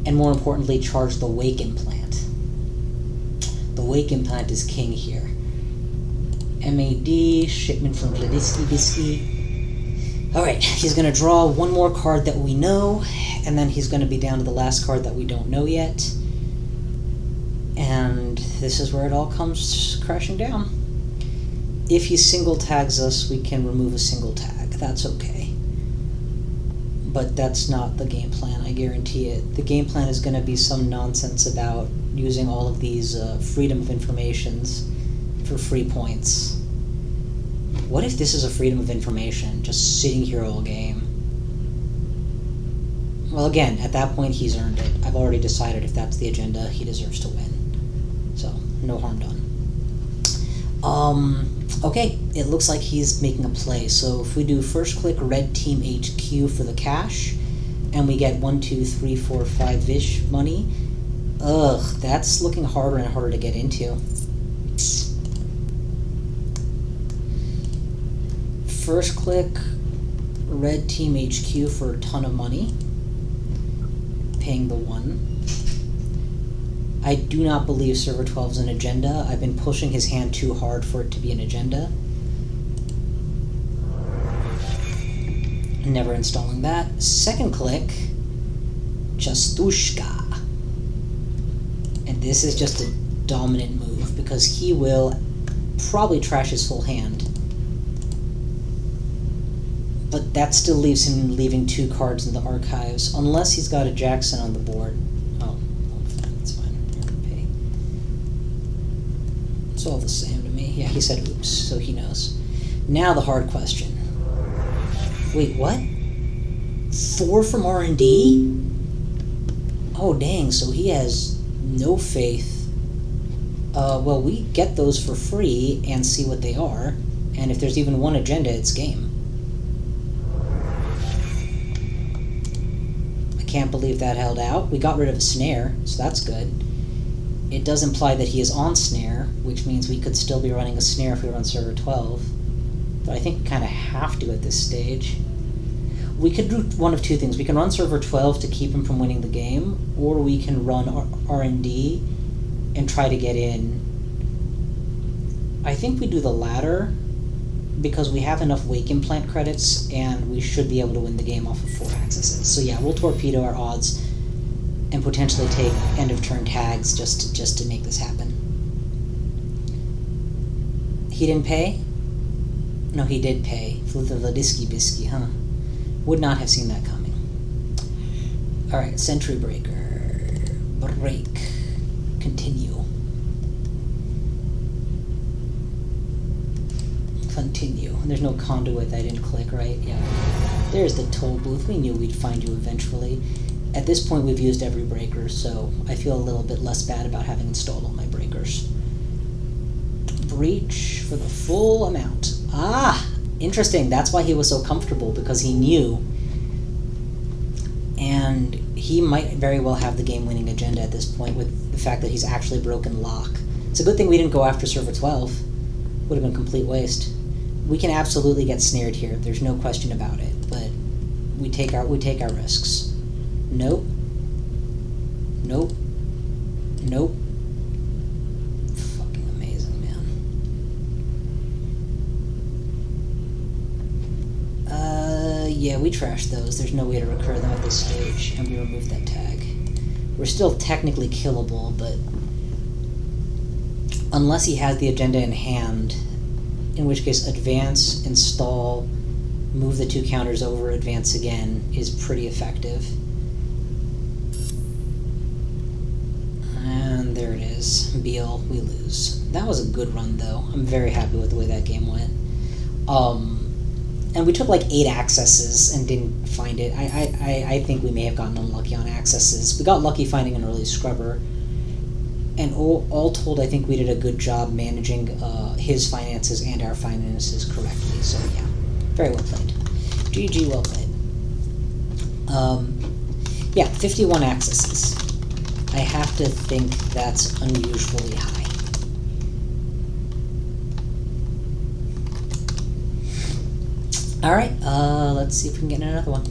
And more importantly, charge the Wake Implant. The Wake Implant is king here. MAD, shipment from Vladisky Bisky. Alright, he's going to draw 1 more card that we know, and then he's going to be down to the last card that we don't know yet. And this is where it all comes crashing down. If he single tags us, we can remove a single tag. That's okay. But that's not the game plan, I guarantee it. The game plan is going to be some nonsense about using all of these freedom of informations for free points. What if this is a freedom of information, just sitting here all game? Well, again, at that point, he's earned it. I've already decided if that's the agenda, he deserves to win. So, no harm done. Okay, it looks like he's making a play. So if we do first click Red Team HQ for the cash, and we get 1, 2, 3, 4, 5-ish money, ugh, that's looking harder and harder to get into. First click Red Team HQ for a ton of money, paying the 1. I do not believe server 12 is an agenda. I've been pushing his hand too hard for it to be an agenda. Never installing that. Second click, Chastushka. And this is just a dominant move because he will probably trash his full hand. But that still leaves him leaving 2 cards in the archives, unless he's got a Jackson on the board. Oh, that's fine. Pay. It's all the same to me. Yeah, he said oops, so he knows. Now the hard question. Wait, what? 4 from R&D? Oh, dang, so he has no faith. Well, we get those for free and see what they are, and if there's even one agenda, it's game. I can't believe that held out. We got rid of a snare, so that's good. It does imply that he is on snare, which means we could still be running a snare if we run server 12. But I think we kind of have to at this stage. We could do one of 2 things. We can run server 12 to keep him from winning the game, or we can run R&D and try to get in. I think we do the latter because we have enough wake implant credits and we should be able to win the game off of 4 accesses. So yeah, we'll torpedo our odds and potentially take end of turn tags just to make this happen. He didn't pay? No, he did pay. Flew the Vladiski Bisky, huh? Would not have seen that coming. Alright, Sentry Breaker. Break. Continue. Continue. There's no conduit I didn't click, right? Yeah. There's the toll booth. We knew we'd find you eventually. At this point, we've used every breaker, so I feel a little bit less bad about having installed all my breakers. Breach for the full amount. Ah! Interesting. That's why he was so comfortable, because he knew. And he might very well have the game-winning agenda at this point with the fact that he's actually broken lock. It's a good thing we didn't go after server 12. Would have been a complete waste. We can absolutely get snared here. There's no question about it. But we take our risks. Nope. Nope. Nope. Fucking amazing, man. Yeah, we trashed those. There's no way to recur them at this stage, and we removed that tag. We're still technically killable, but unless he has the agenda in hand, in which case advance, install, move the 2 counters over, advance again is pretty effective. And there it is. Beal, we lose. That was a good run, though. I'm very happy with the way that game went. And we took like 8 accesses and didn't find it. I think we may have gotten unlucky on accesses. We got lucky finding an early scrubber. And all told, I think we did a good job managing his finances and our finances correctly. So yeah, very well played. GG, well played. Yeah, 51 accesses. I have to think that's unusually high. Alright, let's see if we can get another one.